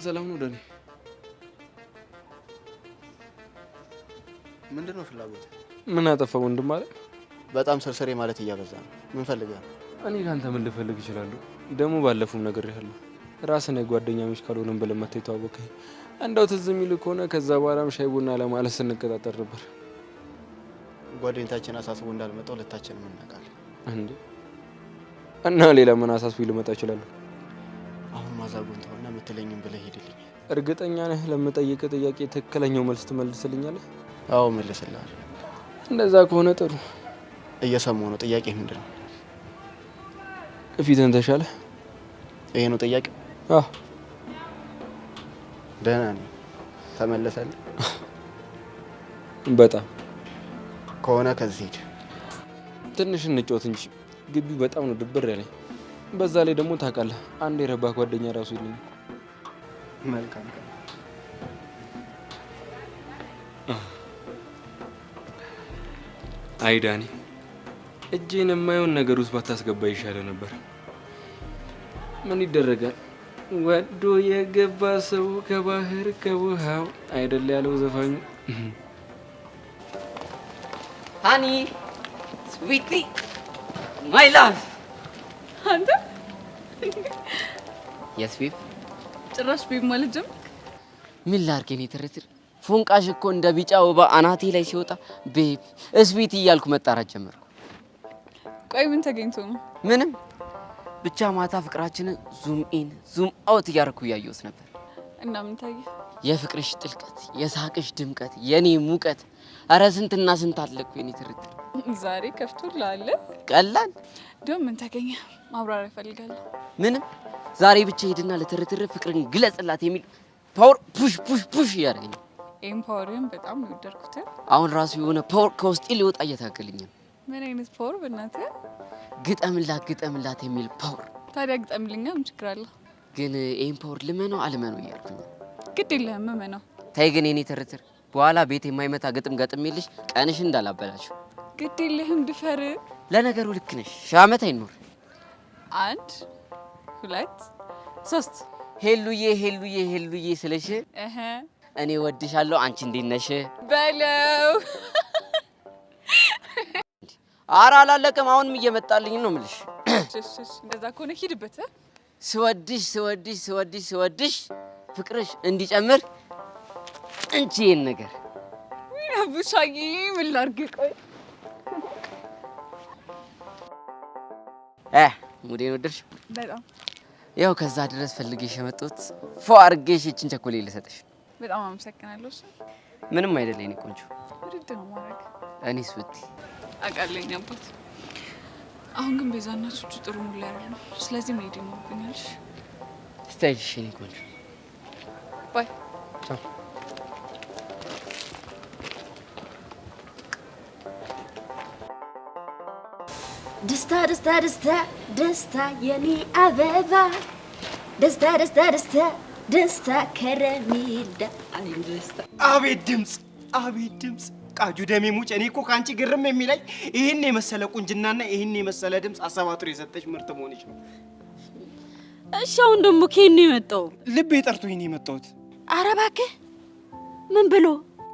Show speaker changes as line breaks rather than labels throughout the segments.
በሰላም ነው ዳኒ?
ምንድነው ፍላጎት?
ምን አጠፋው ወንድም አለ?
በጣም ሰርሰሬ ማለት እያበዛ ነው። ምን ፈልገህ?
እኔ ካንተ ምን ልፈልግ እችላለሁ? ደግሞ ባለፈውም ነገር ያለው ራስን ጓደኛሞች ካልሆነም ብለን መተህ ተዋወቀኝ። እንደው ትዝ የሚል ከሆነ ከዛ በኋላም ሻይ ቡና ለማለት ስንቀጣጠር ነበር።
ጓደኝታችን አሳስቦ እንዳልመጣው ለታችን ምን እናውቃለን
እንዴ? እና ሌላ ምን አሳስቦ ልመጣ እችላለሁ?
አሁን ማዛጉን ተውና የምትለኝም ብለህ ሄድልኝ።
እርግጠኛ ነህ ለምጠይቅ ጥያቄ ትክክለኛው መልስ ትመልስልኛለህ?
አዎ መልስልሃለሁ።
እንደዛ ከሆነ ጥሩ።
እየሰማሁ ነው። ጥያቄ ምንድን ነው?
ፊትህን ተሻለ?
ይሄ ነው ጥያቄ?
አዎ።
ደህና ነኝ። ተመለሰልህ?
በጣም
ከሆነ ከዚህ ሂድ።
ትንሽ እንጫወት እንጂ ግቢው በጣም ነው ድብር ያለኝ። በዛ ላይ ደግሞ ታውቃለህ አንድ የረባ ጓደኛ ራሱ የለኝም።
መልካም ቀን።
አይ ዳኒ፣ እጄን የማይሆን ነገር ውስጥ ባታስገባ ይሻለ ነበር። ምን ይደረጋል፣ ወዶ የገባ ሰው ከባህር ከውሃው አይደል ያለው ዘፋኙ።
ሃኒ ስዊቲ ማይ ላቭ።
አንተ
የስ ቤብ።
ጭራሽ ቤብ ማለት ጀመርክ?
ምን ላድርግ የኔ ትርትር፣ ፎንቃሽ እኮ እንደ ቢጫ ወባ አናቴ ላይ ሲወጣ ቤብ ስዊቲ እያልኩ መጣራት ጀመርኩ።
ቆይ ምን ተገኝቶ ነው?
ምንም፣ ብቻ ማታ ፍቅራችንን ዙም ኢን ዙም አውት እያደረኩ እያየሁት ነበር።
እና ምን ታየ?
የፍቅርሽ ጥልቀት፣ የሳቅሽ ድምቀት፣ የኔ ሙቀት፣ አረ ስንትና ስንት አለኩ የኔ ትርትር።
ዛሬ ከፍቶልሃል?
ቀላል
ደም ምን ተገኘ? ማብራሪያ እፈልጋለሁ።
ምንም፣ ዛሬ ብቻ ሄድና ለትርትር ፍቅርን ግለጽላት የሚል ፓወር ፑሽ ፑሽ ፑሽ እያደረገኝ።
ይሄን ፓወርን በጣም ነው የወደድኩት።
አሁን ራሱ የሆነ ፓወር ከውስጤ ሊወጣ እየታገልኝ ነው።
ምን አይነት ፓወር በእናትህ?
ግጠምላት ግጠምላት የሚል ፓወር።
ታዲያ ግጠምልኛ፣ ምን ችግር አለው?
ግን ይሄን ፓወር ልመነው አልመነው እያልኩኝ።
ግድ የለህም እመነው።
ተይ ግን የኔ ትርትር፣ በኋላ ቤት የማይመታ ግጥም ገጥሜልሽ ቀንሽ እንዳላበላሽው።
ግድ የለህም ድፈር።
ለነገሩ ልክ ነሽ፣ ሺህ ዓመት አይኖር።
1 2 3
ሄሉዬ ሄሉዬ ሄሉዬ ስለሽ እኔ ወድሻለሁ አንቺ እንዴት ነሽ
በለው።
ኧረ አላለቀም፣ አሁንም እየመጣልኝ ነው የምልሽ።
እሺ እንደዛ ከሆነ ሂድበት።
ስወድሽ ስወድሽ ስወድሽ ስወድሽ ፍቅርሽ እንዲጨምር እንቺ ይሄን ነገር
አቡሻዬ ምን ላድርግ? ቆይ
ሙዴን ወደድሽ?
በጣም
ያው ከዛ ድረስ ፈልጌሽ የመጣሁት ፎ አድርጌሽ እችን ቸኮሌት ልሰጥሽ።
በጣም አመሰግናለሁ። እሺ
ምንም አይደለም የኔ ቆንጆ።
ውድድ ነው ማድረግ።
እኔስ ብትይ
አውቃለኝ አባት። አሁን ግን ቤዛና ቹቹ ጥሩ ሙሉ ላይ አይደለም። ስለዚህ መሄድ ይኖርብኛል።
ስታይልሽ የኔ ቆንጆ።
ባይ
ቻው።
ደስታ ደስታ ደስታ ደስታ የኔ አበባ ደስታ ደስታ ደስታ ደስታ ከረሜላ። አይ ደስታ!
አቤት ድምፅ! አቤት ድምፅ! ቃጁ ደሜ ሙጭ! እኔ እኮ ካንቺ ግርም የሚለኝ ይህን የመሰለ ቁንጅናና ይህን የመሰለ ድምፅ አሰባጥሮ የሰጠሽ ምርጥ መሆንሽ ነው።
እሺ አሁን ደግሞ ከየት ነው የመጣው?
ልቤ ጠርቶኝ ነው የመጣሁት።
ኧረ እባክህ ምን ብሎ?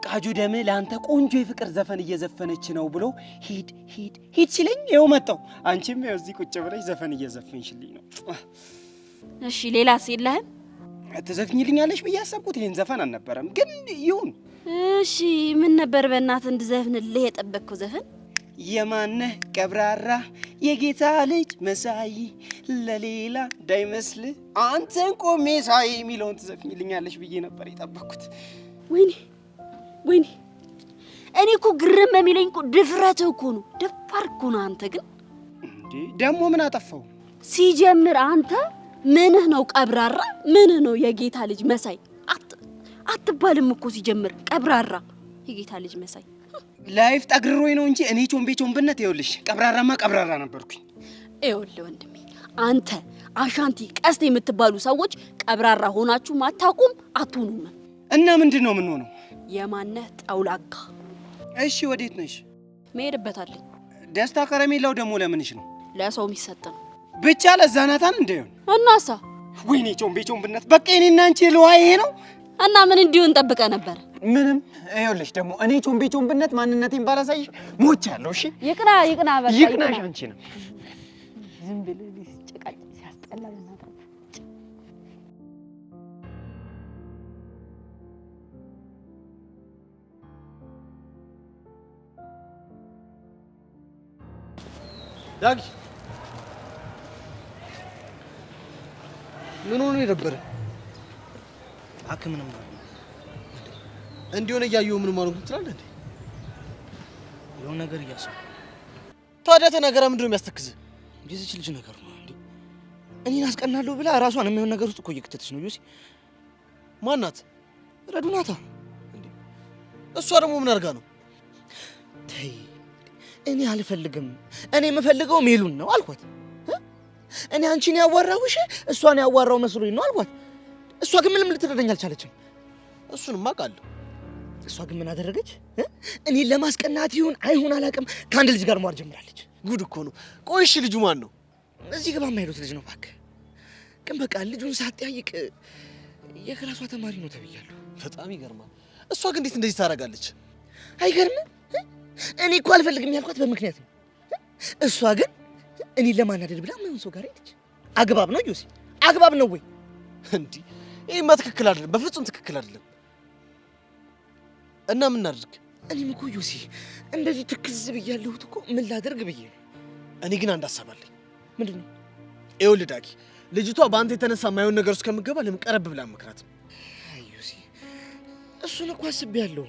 ቃጁ ደሜ ለአንተ ቆንጆ የፍቅር ዘፈን እየዘፈነች ነው ብሎ ሂድ ሂድ ሂድ ሲለኝ ይኸው መጣሁ። አንቺም ያው እዚህ ቁጭ ብለሽ ዘፈን እየዘፈንሽልኝ ነው።
እሺ ሌላስ የለህም?
ትዘፍኝልኛለሽ ብዬ ያሰብኩት ይሄን ዘፈን አልነበረም፣ ግን ይሁን።
እሺ ምን ነበር በእናትህ እንድዘፍንልህ የጠበቅከው ዘፈን?
የማነህ ቀብራራ የጌታ ልጅ መሳይ ለሌላ እንዳይመስል አንተን ቆሜ ሳይ የሚለውን ትዘፍኝልኛለሽ ብዬ ነበር የጠበቅኩት።
ወይኔ ወይኔ፣ እኔ እኮ ግርም የሚለኝ እኮ ድፍረትህ እኮ ነው። ደፋር እኮ ነው አንተ። ግን
እንዴ ደግሞ ምን አጠፋው?
ሲጀምር አንተ ምንህ ነው ቀብራራ? ምንህ ነው የጌታ ልጅ መሳይ? አትባልም እኮ ሲጀምር ቀብራራ የጌታ ልጅ መሳይ።
ላይፍ ጠግሮኝ ነው እንጂ እኔ ቾምቤ ቾምብነት ይኸውልሽ ቀብራራማ ቀብራራ ነበርኩኝ።
ይኸውልህ ወንድሜ፣ አንተ አሻንቲ ቀስት የምትባሉ ሰዎች ቀብራራ ሆናችሁ ማታቁም አትሆኑም።
እና ምንድን ነው የምንሆነው?
የማነህ ጠውላጋ።
እሺ ወዴት ነሽ?
መሄድበታለኝ።
ደስታ ከረሜላው ደግሞ ለምንሽ ነው?
ለሰው የሚሰጥ ነው።
ብቻ ለዛናታን እንደሆነ
እናሳ
ወይኔ ጮምቤነት በቃ እኔና አንቺ ለዋ ይሄ ነው
እና ምን እንዲሆን ጠብቀ ነበር?
ምንም ይኸውልሽ ደግሞ እኔ ጮምቤነት ማንነቴን ባላሳይሽ ሞቻለሁ። እሺ
ይቅና በቃ
ይቅናሽ አንቺ ነው
ዝም ብለህ ጭቃጭ ሲያስጠላ ለናታ
ዳጊ ምን ሆነ የነበረ
ምንም
እንዲሆነ እያየሁ ምንም አልሆንኩም ትላለህ እንዴ?
የሆነ ነገር እያሰብኩ
ታዲያ ተናገራ። ምንድን ነው የሚያስተክዝህ?
የዚች ልጅ ነገር ነው እንዴ? እኔን አስቀናለሁ ብላ ራሷን የሚሆን ነገር ውስጥ እኮ እየከተተች ነው ዮሲ።
ማናት?
ረዱ ናታ
እንዴ? እሷ ደግሞ ምን አድርጋ ነው?
ተይ እኔ አልፈልግም። እኔ የምፈልገው ሜሉን ነው አልኳት። እኔ አንቺን ያዋራሁሽ እሷን ያዋራው መስሎኝ ነው አልኳት። እሷ ግን ምንም ልትረዳኝ አልቻለችም።
እሱንማ አውቃለሁ።
እሷ ግን ምን አደረገች? እኔን ለማስቀናት ይሁን አይሁን አላውቅም፣ ከአንድ ልጅ ጋር መዋል ጀምራለች።
ጉድ እኮ ነው። ቆይ እሺ ልጁ ማን ነው?
እዚህ ግባ የማይሉት ልጅ ነው እባክህ። ግን በቃ ልጁን ሳትጠይቅ የክላሷ ተማሪ ነው ተብያለሁ።
በጣም ይገርማል። እሷ ግን እንዴት እንደዚህ ታደርጋለች?
አይገርምም? እኔ እኮ አልፈልግም ያልኳት በምክንያት ነው። እሷ ግን እኔን ለማናደድ ብላ ምን ሰው ጋር ሄደች። አግባብ ነው ዮሲ? አግባብ ነው ወይ?
እንዴ ይሄማ ትክክል አይደለም፣ በፍጹም ትክክል አይደለም። እና ምን እናድርግ?
እኔም እኮ ዮሲ እንደዚህ ትክዝ ብያለሁት እኮ ምን ላደርግ ብዬ ነው።
እኔ ግን አንድ ሀሳብ አለኝ።
ምንድን ነው?
ይኸውልህ ዳጊ፣ ልጅቷ በአንተ የተነሳ የማይሆን ነገር ውስጥ ከምትገባ ለምን ቀረብ ብላ መክራት?
አይ ዮሲ እሱን እኮ አስቤያለሁ፣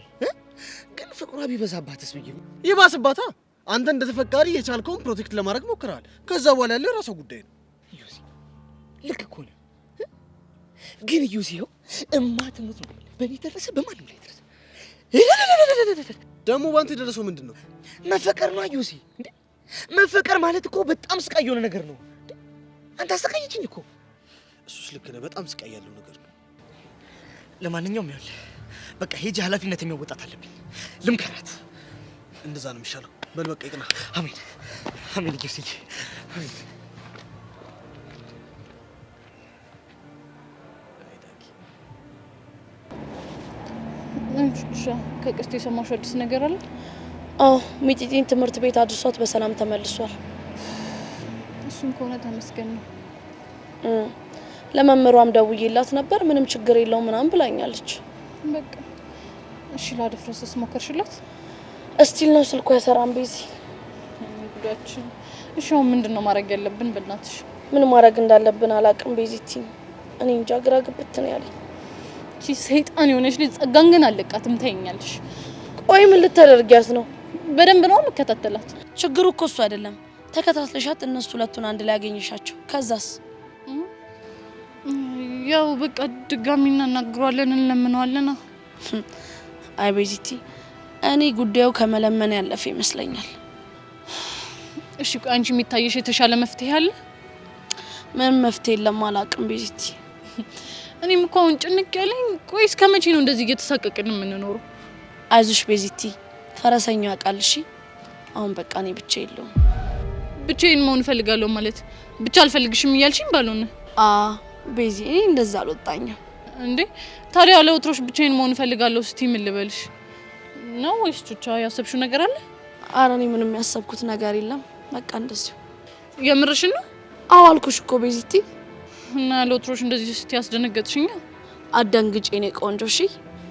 ግን ፍቅሯ ቢበዛባትስ ብዬ ነው።
ይባስባታ። አንተ እንደ ተፈቃሪ የቻልከውን ፕሮቴክት ለማድረግ ሞክረሃል። ከዛ በኋላ ያለው የራሷ ጉዳይ ነው።
ዮሲ ልክ እኮ ነው፣ ግን ዮሲ ይኸው እማትሞት ነው በእኔ ደረሰ፣ በማንም ላይ ደረሰ።
ደግሞ በአንተ የደረሰው ምንድን ነው?
መፈቀር ነው ዮሲ። እንዴ መፈቀር ማለት እኮ በጣም ስቃይ የሆነ ነገር ነው። አንተ አሰቃየችኝ እኮ።
እሱስ ልክ ነህ፣ በጣም ስቃይ ያለው ነገር ነው።
ለማንኛውም ይኸውልህ በቃ ሄጄ ኃላፊነት የሚወጣት አለብኝ። ልምከራት።
እንደዛ ነው የሚሻለው። በል በቃ ይቅና።
አሜን አሜን ዮሲ አሜን።
ከቅስት የሰማሽው አዲስ ነገር አለ?
አዎ ሚጢጢን ትምህርት ቤት አድርሷት በሰላም ተመልሷል።
እሱም ከሆነ ተመስገን ነው።
ለመምህሯም ደውዬላት ነበር፣ ምንም ችግር የለውም ምናምን ብላኛለች።
በቃ እሺ ላደፍረስስ ሞከርሽላት?
እስቲል ነው ስልኩ አይሰራም። ቤዚ
ጉዳችን። እሺ አሁን ምንድነው ማድረግ ያለብን? በእናትሽ
ምን ማድረግ እንዳለብን አላውቅም ቤዚቲ። እኔ እንጃ ግራ ግብት ነው ያለኝ።
እቺ ሰይጣን የሆነች ልጅ ጸጋን ግን አለቃትም ታይኛለሽ።
ቆይ ምን ልታደርጊያት ነው?
በደንብ ነው መከታተላት።
ችግሩ እኮ እሱ አይደለም። ተከታትለሻት እነሱ ሁለቱን አንድ ላይ ያገኘሻቸው፣ ከዛስ?
ያው በቃ ድጋሚ እናናግሯለን፣ እንለምነዋለን።
አይ ቤዚቲ እኔ ጉዳዩ ከመለመን ያለፈ ይመስለኛል።
እሺ ቆይ አንቺ የሚታየሽ የተሻለ መፍትሄ አለ?
ምን መፍትሄ የለም አላውቅም ቤዚቲ።
እኔም እኮ አሁን ጭንቅ ያለኝ፣ ቆይ እስከ መቼ ነው እንደዚህ እየተሳቀቅን የምንኖረው?
አይዞሽ ቤዚቲ፣ ፈረሰኛው ያውቃል። እሺ አሁን በቃ እኔ ብቻ የለውም።
ብቻዬን መሆን እፈልጋለሁ ማለት ብቻ አልፈልግሽም እያልሽኝ ባልሆነ?
ቤዚ እኔ እንደዛ አልወጣኝም
እንዴ። ታዲያ ለውትሮሽ ብቻዬን መሆን እፈልጋለሁ እስቲ ምን ልበልሽ ነው? ወይስ ብቻ ያሰብሽው ነገር አለ?
ኧረ እኔ ምንም ያሰብኩት ነገር የለም። በቃ እንደዚሁ።
የምርሽን ነው?
አዎ አልኩሽ እኮ ቤዚቲ።
እና ለውትሮሽ እንደዚህ እስቲ ያስደነገጥሽኝ?
አደንግጬ እኔ ቆንጆ። እሺ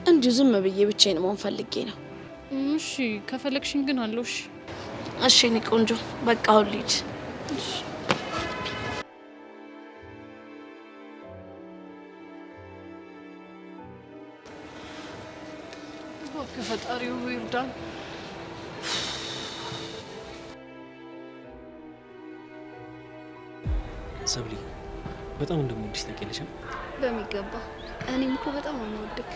እንዲሁ ዝም ብዬ ብቻዬን መሆን ፈልጌ ነው።
እሺ ከፈለግሽኝ ግን አለው። እሺ
እሺ እኔ ቆንጆ በቃ አሁን ልሂድ።
ከፈጣሪው ይርዳን።
ሰብሊ በጣም እንደምወድሽ ታውቂያለሽ?
በሚገባ። እኔም እኮ በጣም ነው የምወድክ።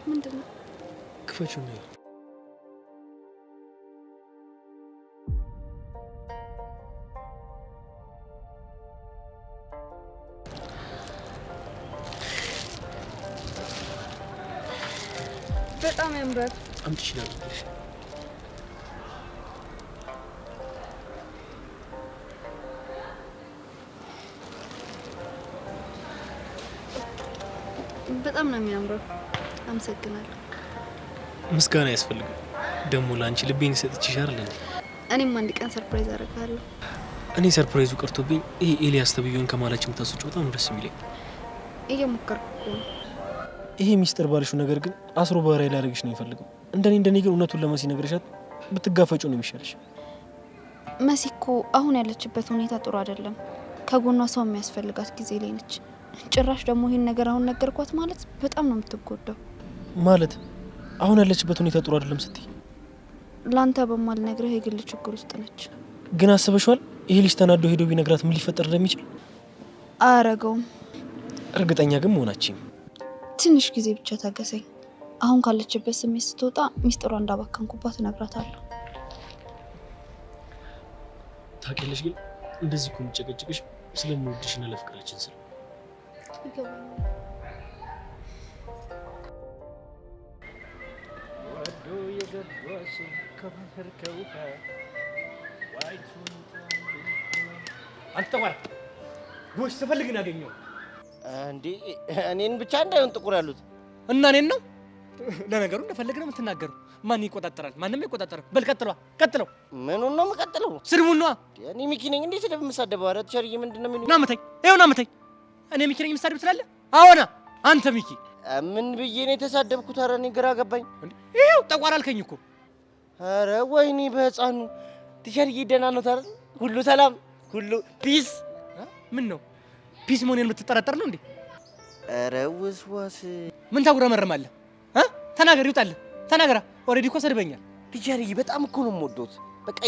ምንድነው?
ክፈችው ነው።
በጣም ያምራል።
አምጥሽ ላድርግልሽ።
በጣም ነው የሚያምረው። አመሰግናለሁ።
ምስጋና ያስፈልጋል። ደግሞ ላንቺ ልቤን ሰጥቼሽ አይደል?
እኔም አንድ ቀን ሰርፕራይዝ አደርጋለሁ።
እኔ ሰርፕራይዙ ቀርቶብኝ ይሄ ኤልያስ ተብዬውን ከማላችን የምታስወጪው በጣም ደስ የሚለኝ።
እየሞከርኩ ነው።
ይሄ ሚስጥር ባልሽው ነገር ግን አስሮ ባሪያ ላደርግሽ ነው የሚፈልገው። እንደኔ ግን እውነቱን ለመሲ ነግረሻት ብትጋፈጪው ነው የሚሻልሽ።
መሲ እኮ አሁን ያለችበት ሁኔታ ጥሩ አይደለም። ከጎኗ ሰው የሚያስፈልጋት ጊዜ ላይ ነች። ጭራሽ ደግሞ ይሄን ነገር አሁን ነገርኳት ማለት በጣም ነው የምትጎዳው።
ማለት አሁን ያለችበት ሁኔታ ጥሩ አይደለም ስትይ?
ላንተ በማልነግርህ የግል ችግር ውስጥ ነች።
ግን አስበሽዋል? ይሄ ልጅ ተናዶ ሄዶ ቢነግራት ምን ሊፈጠር እንደሚችል?
አያረገውም።
እርግጠኛ ግን መሆናችን።
ትንሽ ጊዜ ብቻ ታገሰኝ። አሁን ካለችበት ስሜት ስትወጣ ሚስጥሯ እንዳባከንኩባት እነግራታለሁ።
ታውቂያለሽ፣ ግን እንደዚህ እኮ የምጨቀጭቅሽ ስለምወድሽና ለፍቅራችን ስለ
ወዶ የገባሽ ከባህር ከውሃ ዋይቱን አንተ ማለት ጎሽ ተፈልግን ያገኘው
እንዴ? እኔን ብቻ እንዳይሆን ጥቁር ያሉት
እና እኔን ነው። ለነገሩ እንደፈለግ ነው የምትናገሩ። ማን ይቆጣጠራል? ማንም አይቆጣጠርም። በል ቀጥለው።
ምኑን ነው የምቀጥለው?
ስድቡን ነዋ።
እኔ ሚኪ ነኝ እንዴ ስድብ የምሳደበው? ኧረ ተቸርዬ ምንድነው የሚሉኝ?
ና መተኝ፣ ይኸው ና መተኝ። እኔ ሚኪ ነኝ የምሳደብ ትላለህ? አዎና አንተ ሚኪ።
ምን ብዬ ነው የተሳደብኩት? ኧረ እኔ ግራ ገባኝ።
ይኸው ጠቋር አልከኝ እኮ።
ኧረ ወይኔ በህፃኑ ተቸርዬ ደህና ነው ታዲያ? ሁሉ ሰላም፣ ሁሉ ፒስ።
ምን ነው ፒስ መሆኔን የምትጠራጠር ነው እንዴ?
ኧረ ውስዋስ
ምን ታጉረመርማለህ? ተናገር፣ ይውጣልህ፣ ተናገራ። ኦልሬዲ እኮ ሰድበኛል።
ተቸርዬ በጣም እኮ ነው የምወደውት። በቃ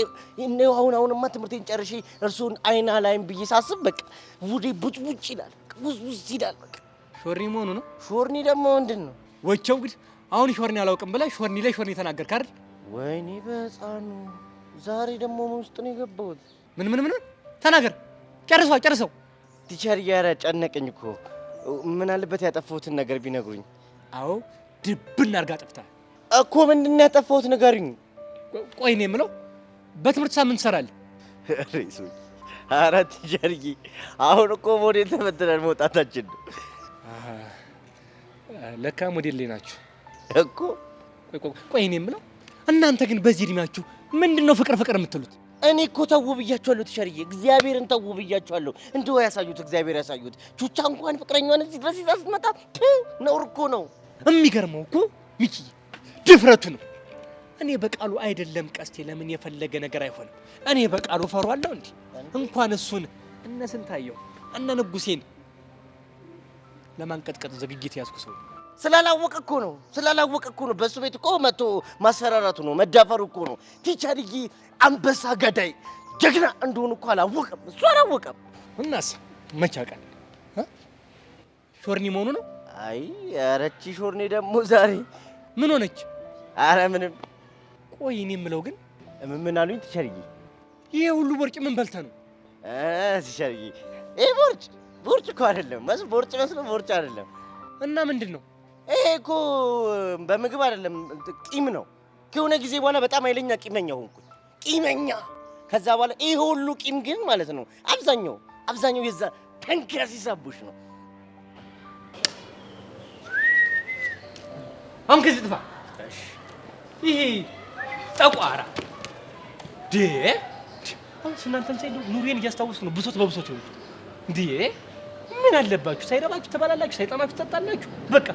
አሁንማ ትምህርቴን ጨርሼ እርሱን አይና ላይም ብዬ ሳስብ በቃ ውዴ ቡጭ ይላል፣ ውዝ ይላል። በቃ
ሾርኒ መሆኑ ነው።
ሾርኒ ደግሞ ምንድን ነው?
ወቸው እንግዲህ አሁን ሾርኒ አላውቅም ብለህ ሾርኒ ላይ ሾርኒ ተናገርክ አይደል?
ወይኔ በህፃኑ ዛሬ ደግሞ ምን ውስጥ ነው የገባሁት?
ምን ተናገር፣ ጨርሰው።
ቲቸርዬ ኧረ ጨነቀኝ እኮ። ምን አለበት ያጠፋሁትን ነገር ቢነግሩኝ?
አዎ ድብን አድርጋ ጠፍተሃል
እኮ። ምንድን ነው ያጠፋሁት ንገሩኝ።
ቆይ እኔ የምለው በትምህርት ሳምንት ትሰራለህ?
ኧረ ቲቸርዬ አሁን እኮ ሞዴል ተፈትነን መውጣታችን ነው።
ለካ ሞዴል ላይ ናችሁ
እኮ።
ቆይ እኔ የምለው እናንተ ግን በዚህ እድሜያችሁ ምንድን ነው ፍቅር የምትሉት?
እኔ እኮ ተው ብያችኋለሁ ቲቸርዬ፣ እግዚአብሔርን ተው ብያችኋለሁ። እንደው ያሳዩት እግዚአብሔር ያሳዩት። ቹቻ እንኳን ፍቅረኛዋን እዚህ ድረስ ይዛ ስትመጣ ነውር እኮ ነው።
የሚገርመው እኮ ሚኪ ድፍረቱ ነው። እኔ በቃሉ አይደለም ቀስቴ፣ ለምን የፈለገ ነገር አይሆንም። እኔ በቃሉ ፈሯለሁ እንዴ? እንኳን እሱን እነ ስንታየው እነ ንጉሴን ለማንቀጥቀጥ ዝግጅት ያዝኩ ሰው
ስላላወቀ እኮ ነው። በሱ ቤት እኮ መጥቶ ማስፈራራቱ ነው፣ መዳፈሩ እኮ ነው። ቲቸርዬ አንበሳ ገዳይ ጀግና እንደሆነ እኮ አላወቀም፣ እሱ አላወቀም።
እናስ መቼ አውቃል? ሾርኒ መሆኑ ነው።
አይ ያረቺ ሾርኒ ደግሞ ዛሬ
ምን ሆነች?
አረ ምንም።
ቆይ እኔ የምለው ግን
ምን አሉኝ ቲቸርዬ?
ይሄ ሁሉ ቦርጭ ምን በልተህ ነው?
ቲቸርዬ ይሄ ቦርጭ እኮ አይደለም፣ ቦርጭ መስሎ ቦርጭ አይደለም።
እና ምንድን ነው?
ይሄ እኮ በምግብ አይደለም፣ ቂም ነው። ከሆነ ጊዜ በኋላ በጣም ኃይለኛ ቂመኛ ሆንኩኝ። ቂመኛ። ከዛ በኋላ ይሄ ሁሉ ቂም ግን ማለት ነው አብዛኛው የዛ ተንከሲስ አቡሽ ነው።
አሁን ከዚህ ጥፋ። ይሄ ጠቋራ አሁን እናንተን ሳይ ኑሬን እያስታወስኩ ነው። ብሶት በብሶት ይሆን እንዴ? ምን አለባችሁ? ሳይረባችሁ ትበላላችሁ፣ ሳይጠማችሁ ትጠጣላችሁ። በቃ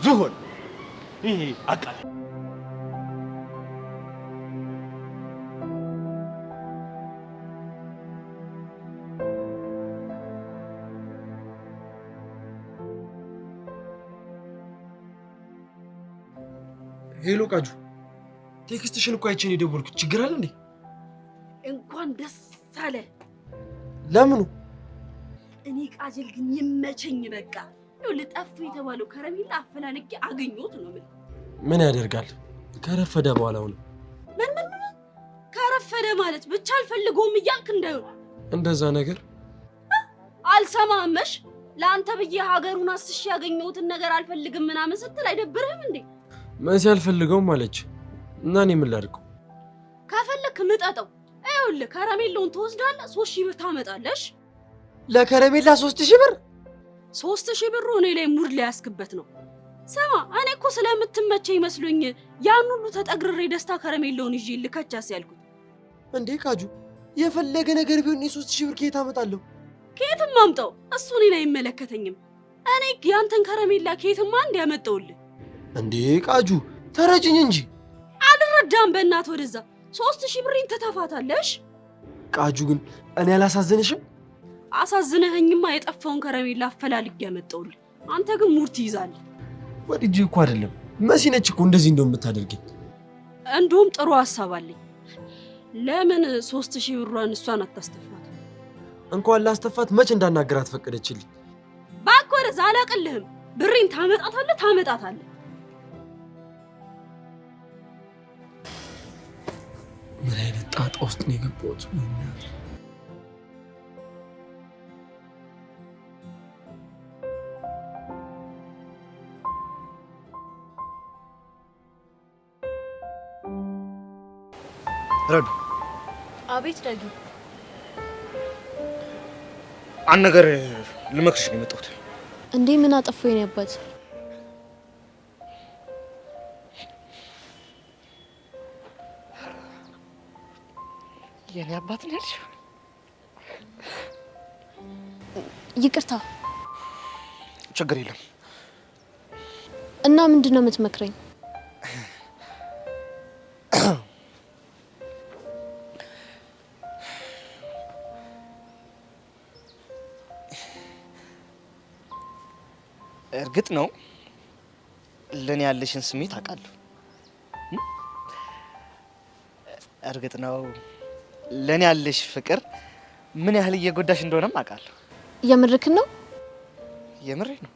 ዝሆን ይሄ አቃል
ሄሎ ቃጁ፣ ቴክስትሽን እኮ አይቼ ነው የደወልኩት። ችግር አለ እንዴ?
እንኳን ደስ አለ።
ለምኑ?
እኔ ቃጀል ግን ይመቸኝ። በቃ ልጠፉ የተባለው ከረሜላ አፈላልጌ አገኘሁት ነው ምን?
ምን ያደርጋል ከረፈደ በኋላ ሆነ።
ምን ከረፈደ ማለት ብቻ አልፈልገውም እያልክ እንዳይሆን
እንደዛ ነገር
አልሰማመሽ። ለአንተ ብዬ ሀገሩን አስሽ ያገኘሁትን ነገር አልፈልግም ምናምን ስትል አይደብርህም እንዴ?
መሲ አልፈልገውም አለች እና እኔ ምን ላድርገው?
ከፈለክ ምጠጠው። ይኸውልህ ከረሜላውን ትወስዳለህ፣ 3000 ብር ታመጣለሽ።
ለከረሜላ 3000 ብር?
3000 ብር እኔ ላይ ሙድ ላይ ያስክበት ነው። ስማ እኔ እኮ ስለምትመቸኝ መስሎኝ ያን ሁሉ ተጠግርሬ ደስታ ከረሜላውን ይዤ ልከቻስ ያልኩት።
እንዴ ካጁ የፈለገ ነገር ቢሆን 3000 ብር ከየት አመጣለሁ?
ከየትም አምጣው፣ እሱ እኔን አይመለከተኝም። እኔ ያንተን ከረሜላ ከየትም አንድ ያመጣውልህ።
እንዴ ቃጁ ተረጅኝ እንጂ።
አልረዳም በእናት ወደዛ 3000 ብሬን ተተፋታለሽ።
ቃጁ ግን እኔ አላሳዝንሽም?
አሳዝነኸኝማ የጠፋውን ከረሜላ አፈላልጌ ያመጣውልህ። አንተ ግን ሙድ ትይዛለህ።
ወድጄ እኮ አይደለም መሲ ነች እኮ እንደዚህ እንደው የምታደርገኝ።
እንደውም ጥሩ ሐሳብ አለኝ። ለምን 3000 ብሯን እሷን አታስተፋት?
እንኳን ላስተፋት መች እንዳናገራት ፈቀደችልኝ።
እባክህ ወደዛ አላቅልህም። ብሬን ታመጣታለህ።
ምን አይነት ጣጣ ውስጥ ነው የገባሁት? ረዱ።
አቤት ዳጊ።
አንድ ነገር ልመክርሽ ነው የመጣሁት።
እንዴ ምን አጠፋው የኔ አባት?
የኔ አባት ነሽ?
ይቅርታ።
ችግር የለም።
እና ምንድነው የምትመክረኝ?
እርግጥ ነው ለኔ ያለሽን ስሜት አውቃለሁ። እርግጥ ነው ለኔ ያለሽ ፍቅር ምን ያህል እየጎዳሽ እንደሆነም አውቃለሁ።
የምርክን ነው?
የምሬ ነው።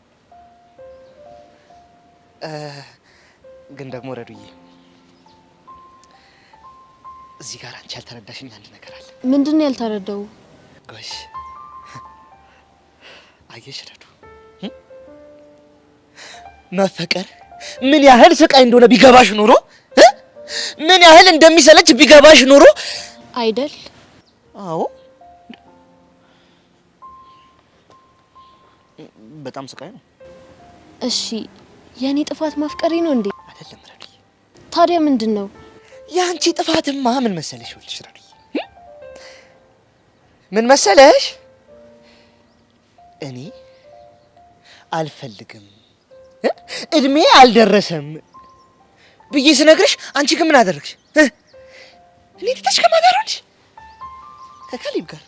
ግን ደግሞ ረዱዬ እዚህ ጋር አንቺ ያልተረዳሽኝ አንድ ነገር አለ።
ምንድነው ያልተረዳው?
ጎሽ አየሽ ረዱ፣ መፈቀር ምን ያህል ስቃይ እንደሆነ ቢገባሽ ኖሮ ምን ያህል እንደሚሰለች ቢገባሽ ኖሮ
አይደል?
አዎ በጣም ስቃይ ነው።
እሺ የኔ ጥፋት ማፍቀሬ ነው እንዴ?
አይደለም ረዱዬ።
ታዲያ ምንድነው?
ያንቺ ጥፋትማ ምን መሰለሽ? ወልሽ ረዱዬ ምን መሰለሽ? እኔ አልፈልግም እድሜ አልደረሰም ብዬ ስነግርሽ አንቺ ግን ምን አደረግሽ? እኔ ትተሽ ከማጋራሽ ከካሊብ ጋር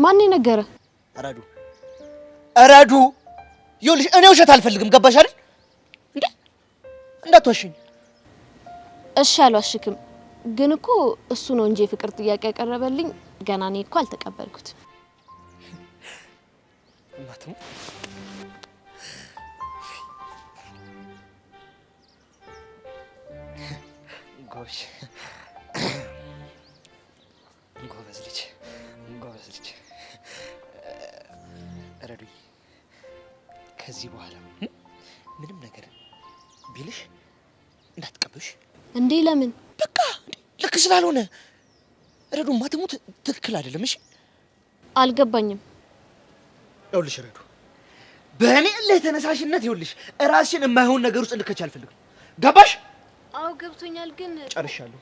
ማን ነገረ?
ረዱ ይኸውልሽ እኔ ውሸት አልፈልግም። ገባሽ አይደል? እንዴ እንዳትዋሽኝ።
እሺ አልዋሽክም። ግን እኮ እሱ ነው እንጂ የፍቅር ጥያቄ ያቀረበልኝ ገና እኔ እኮ አልተቀበልኩት።
ማተሙ ጎሽ ጎበዝ ልጅ ረዱዬ፣ ከዚህ በኋላ ምንም ነገር ቢልሽ እንዳትቀበሽ።
እንዴ ለምን?
በቃ ልክ ስላልሆነ ረዱ፣ ማተሙት ትክክል አይደለም። እሺ
አልገባኝም።
ይኸውልሽ ረዱ፣ በእኔ ለተነሳሽነት ይኸውልሽ ራስሽን የማይሆን ነገር ውስጥ ልከች አልፈልግም። ገባሽ?
አዎ ገብቶኛል። ግን
ጨርሻለሁ።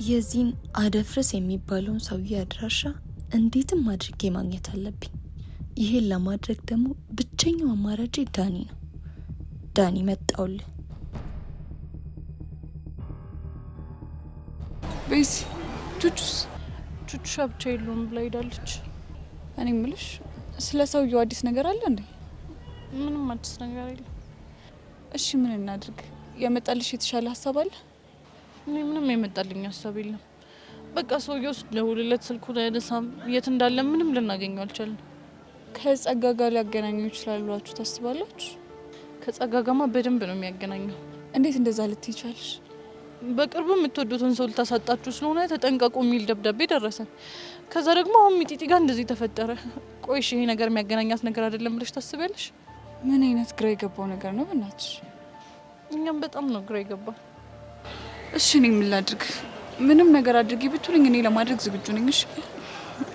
የዚህን አደፍርስ የሚባለውን ሰውዬ አድራሻ እንዴትም አድርጌ ማግኘት አለብኝ። ይሄን ለማድረግ ደግሞ ብቸኛው አማራጭ ዳኒ ነው። ዳኒ መጣውልህ።
ቤዚ ቹቹሻ ብቻ የለውም ብላ ሄዳለች። እኔ የምልሽ ስለ ሰውየው አዲስ ነገር አለ እንዴ?
ምንም አዲስ ነገር የለም።
እሺ ምን እናድርግ? የመጣልሽ የተሻለ ሀሳብ አለ?
እኔ ምንም የመጣልኝ ሀሳብ የለም። በቃ ሰውየው ስደውልለት ስልኩን አያነሳም። የት እንዳለ ምንም ልናገኘው አልቻልንም።
ከጸጋ ጋር ሊያገናኘው ይችላል ብላችሁ ታስባላችሁ?
ከጸጋ ጋማ በደንብ ነው የሚያገናኘው።
እንዴት እንደዛ ልትይ ቻልሽ?
በቅርቡ የምትወዱትን ሰው ልታሳጣችሁ ስለሆነ ተጠንቀቁ የሚል ደብዳቤ ደረሰን። ከዛ ደግሞ አሁን ሚጢጢ ጋር እንደዚህ ተፈጠረ። ቆይሽ ይሄ ነገር የሚያገናኛት ነገር አይደለም ብለሽ ታስቢያለሽ?
ምን አይነት ግራ የገባው ነገር ነው በእናትሽ?
እኛም በጣም ነው ግራ የገባው።
እሺ እኔ ምን ላድርግ? ምንም ነገር አድርጊ ብትሉኝ እኔ ለማድረግ ዝግጁ ነኝ። እሺ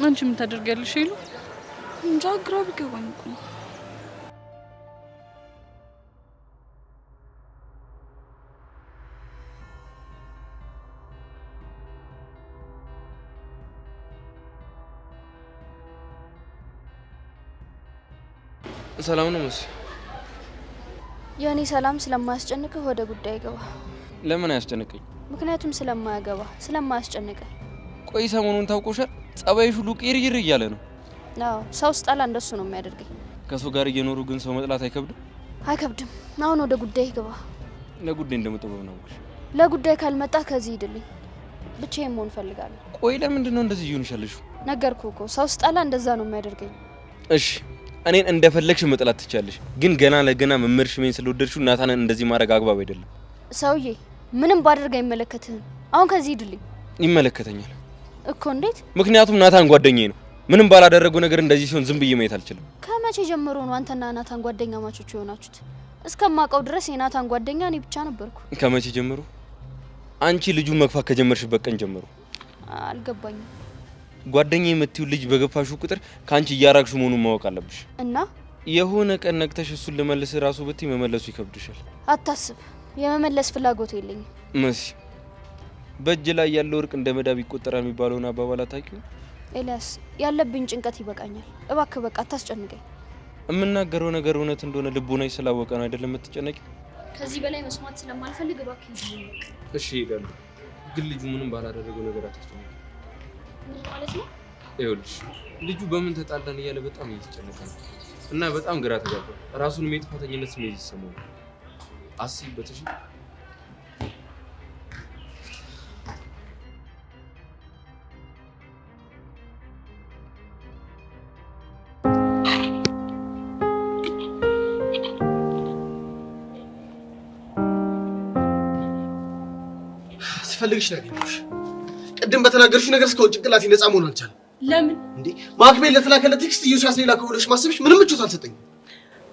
አንቺ ምን ታደርጊያለሽ? ይሉ
እንጃ ግራ ቢገባኝ እኮ ነው።
ሰላም ነው መስ
የኔ ሰላም ስለማያስጨንቅህ ወደ ጉዳይ ገባ።
ለምን አያስጨንቀኝ?
ምክንያቱም ስለማያገባ ስለማያስጨንቅህ።
ቆይ ሰሞኑን ታውቆሻል፣ ጸባይሽ ሁሉ ቅይርይር እያለ ነው።
አዎ ሰው ስጠላ እንደሱ ነው የሚያደርገኝ።
ከሰው ጋር እየኖሩ ግን ሰው መጥላት አይከብድም?
አይከብድም። አሁን ወደ ጉዳይ ገባ።
ለጉዳይ እንደመጣው ነው።
ለጉዳይ ካልመጣ ከዚህ ሂድልኝ። ብቻዬን መሆን ፈልጋለሁ።
ቆይ ለምንድን ነው እንደዚህ ይሆንሻልሽ?
ነገርኩህ እኮ ሰው ስጠላ እንደዛ ነው የሚያደርገኝ።
እሺ እኔን እንደፈለግሽ መጥላት ትቻለሽ፣ ግን ገና ለገና መመርሽ ምን ስለወደድሽው ናታንን እንደዚህ ማድረግ አግባብ አይደለም።
ሰውዬ ምንም ባደርግ አይመለከትህም። አሁን ከዚህ ሂድልኝ።
ይመለከተኛል
እኮ። እንዴት?
ምክንያቱም ናታን ጓደኛዬ ነው። ምንም ባላደረገው ነገር እንደዚህ ሲሆን ዝም ብዬ ማየት አልችልም።
ከመቼ ጀምሮ ነው አንተና ናታን ጓደኛ ማቾች የሆናችሁት? እስከማውቀው ድረስ የናታን ጓደኛ እኔ ብቻ ነበርኩ።
ከመቼ ጀምሮ? አንቺ ልጁን መግፋት ከጀመርሽበት ቀን ጀምሮ።
አልገባኝም።
ጓደኛዬ የምትይው ልጅ በገፋሹ ቁጥር ካንቺ እያራቅሹ መሆኑን ማወቅ አለብሽ።
እና
የሆነ ቀን ነቅተሽ እሱን ልመልስ ራሱ ብትይ መመለሱ ይከብድሻል።
አታስብ፣ የመመለስ ፍላጎት የለኝም።
መሲ በእጅ ላይ ያለው ወርቅ እንደ መዳብ ይቆጠራል የሚባለውን አባባል አታውቂው?
ኤልያስ ያለብኝ ጭንቀት ይበቃኛል። እባክህ በቃ አታስጨንቀኝ።
የምናገረው ነገር እውነት እንደሆነ ልቦናሽ ስላወቀ ነው አይደለም የምትጨነቂው?
ከዚህ በላይ መስማት ስለማልፈልግ እባክህ ይዘኝ።
እሺ እሄዳለሁ፣ ግን ልጁ ምንም ባላደረገው ነገር አታስጨንቂ።
ምን ማለት ነው?
ይኸውልሽ ልጁ በምን ተጣላን እያለ በጣም እየተጨነቀ ነው እና በጣም ግራ ተጋባ። ራሱንም የጥፋተኝነት ስሜት ይሰማው። አስቢበት እሺ።
ስፈልግሽ ያገኘሽ ቅድም በተናገርሽ ነገር እስካሁን ጭንቅላቴ ነፃ መሆን አልቻለም።
ለምን
እንዴ? ማክቤል ለተላከለት ቴክስት ኢዮስያስ ሌላ ከሆነሽ ማሰብሽ ምንም ምቾት አልሰጠኝም።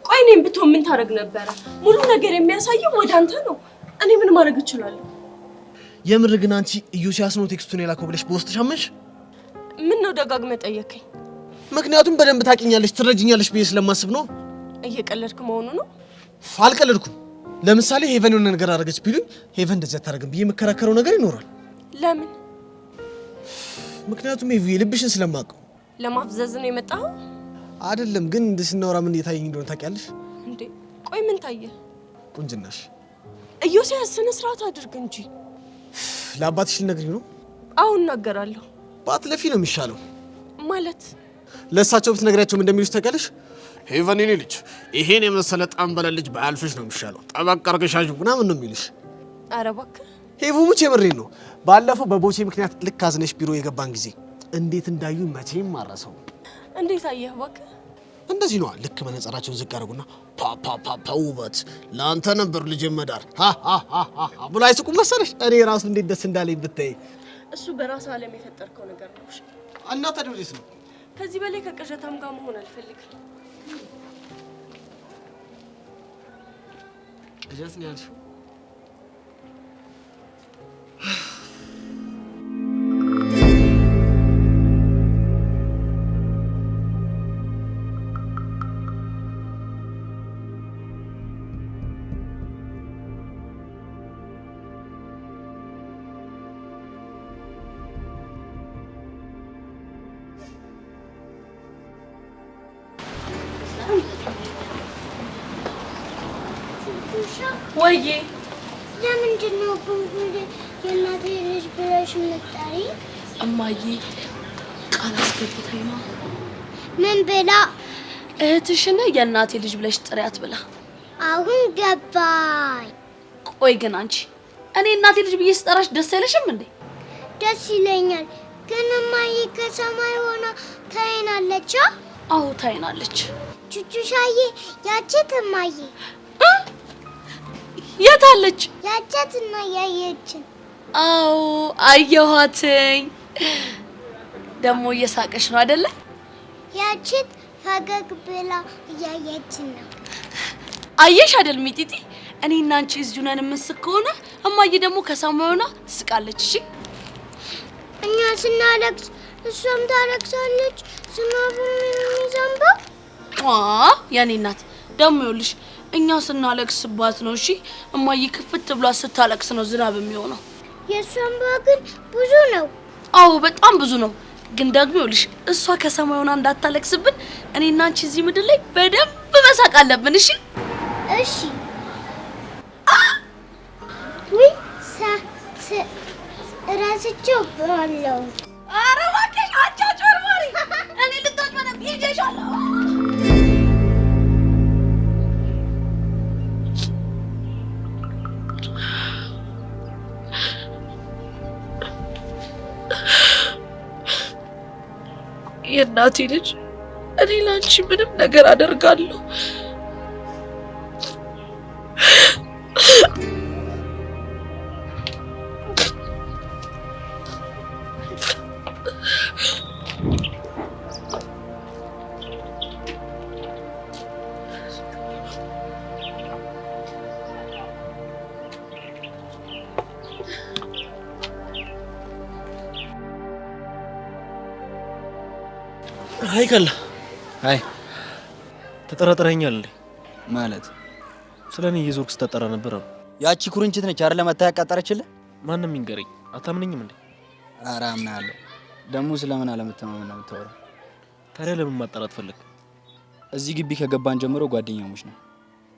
ቆይ እኔም ብትሆን ምን ታደርግ ነበረ? ሙሉ ነገር የሚያሳየው ወደ አንተ ነው። እኔ ምን ማድረግ እችላለሁ?
የምር ግን አንቺ ኢዮስያስ ነው ቴክስቱን የላከው ብለሽ በውስጥሽ አመንሽ?
ምን ነው ደጋግመህ ጠየከኝ?
ምክንያቱም በደንብ ታውቂኛለሽ፣ ትረጅኛለሽ ብዬ ስለማስብ ነው።
እየቀለድክ መሆኑ ነው?
አልቀለድኩም። ለምሳሌ ሄቨን የሆነ ነገር አደረገች ቢሉኝ ሄቨን እንደዚህ አታደርግም ብዬ የምከራከረው ነገር ይኖራል።
ለምን?
ምክንያቱም ሄቪ ልብሽን ስለማውቀው።
ለማፍዘዝ ነው የመጣው?
አይደለም፣ ግን እንደ ስናወራ ምን እየታየኝ እንደሆነ ታውቂያለሽ?
እንዴ ቆይ ምን ታየ?
ቁንጅናሽ።
ኢዮስያስ ስነ ስርዓት አድርግ እንጂ።
ለአባትሽ ልነግሪው ነው?
አሁን እናገራለሁ።
ባትለፊ ነው የሚሻለው።
ማለት
ለእሳቸው ብትነግሪያቸው ምን እንደሚሉሽ ታውቂያለሽ? ሄቨን የኔ ልጅ ይሄን የመሰለ ጣምበለ ልጅ ባያልፍሽ ነው የሚሻለው፣ ጠበቅ አድርገሽ ያዥው ምናምን ነው የሚሉሽ።
ኧረ እባክህ
ሄቡ ሙቼ የምሬን ነው። ባለፈው በቦቼ ምክንያት ልክ አዝነሽ ቢሮ የገባን ጊዜ እንዴት እንዳዩ መቼም ማረሰው።
እንዴት አየህ? እባክህ
እንደዚህ ነው። ልክ መነጽራቸውን ዝቅ አድርጉና ፓ ውበት ለአንተ ነበር ልጅ መዳር ብሎ አይስቁም መሰለሽ? እኔ ራሱ እንዴት ደስ እንዳለኝ ብታይ።
እሱ በራስ ዓለም የፈጠርከው ነገር ነው። እሺ
እና ታዲያ ነው።
ከዚህ በላይ ከቅዠታም ጋር መሆን አልፈልግም።
ቅዠት ነው ያልሽው?
ወይዬ
ለምንድን ነው ጉንጉን የእናቴ ልጅ ብለሽ የምትጠሪ?
እማዬ ቃል አስገብታኝ ነው።
ምን ብላ?
እህትሽን የእናቴ ልጅ ብለሽ ጥሪያት ብላ።
አሁን ገባኝ።
ቆይ ግን አንቺ እኔ እናቴ ልጅ ብዬ ስጠራሽ ደስ አይለሽም እንዴ?
ደስ ይለኛል፣ ግን እማዬ ከሰማይ ሆና ታይናለች።
አዎ ታይናለች።
ቹቹሻዬ ያቺት እማዬ
የት አለች?
ያቻትና ያየችን
አዎ አየኋትኝ። ደግሞ እየሳቀሽ ነው አይደለ?
ያቺት ፈገግ ብላ እያየችን ነው።
አየሽ አይደል ሚጢጢ? እኔና አንቺ እዚሁ ነን የምንስቅ ከሆነ እማዬ ደግሞ ከሰማዩና ትስቃለች። እሺ
እኛ ስናለቅስ እሷም ታለቅሳለች። ዝናቡ የሚዘንበው
የኔ እናት ደግሞ ይኸውልሽ እኛ ስናለቅስባት ነው እሺ እማዬ ክፍት ብላ ስታለቅስ ነው ዝናብ የሚሆነው።
የእሷም ግን ብዙ ነው።
አዎ በጣም ብዙ ነው። ግን ደግሞ ይኸውልሽ እሷ ከሰማዩና እንዳታለቅስብን እኔና አንቺ እዚህ ምድር ላይ በደንብ መሳቅ አለብን። እሺ
እሺ። ወይ ረስቼው ብላለሁ።
ኧረ እባክሽ አጫጭበርባሪ! እኔ ልታጭበረብ ይዤሻለሁ። የእናቴ ልጅ እኔ ላንቺ ምንም ነገር አደርጋለሁ።
አይ ከላ
አይ
ተጠራጥረኛል
ማለት
ስለኔ እየዞርክ ስታጠራ ነበር አሉ።
ያቺ ኩርንችት ነች አይደል መታ ያቃጠረችልህ?
ማንም ይንገረኝ። አታምነኝም እንዴ?
ኧረ አምናለሁ። ደግሞ ስለምን አለመተማመን ነው የምታወራው?
ታዲያ ለምን ማጣራት ፈለግ?
እዚህ ግቢ ከገባን ጀምሮ ጓደኛሞች ነው።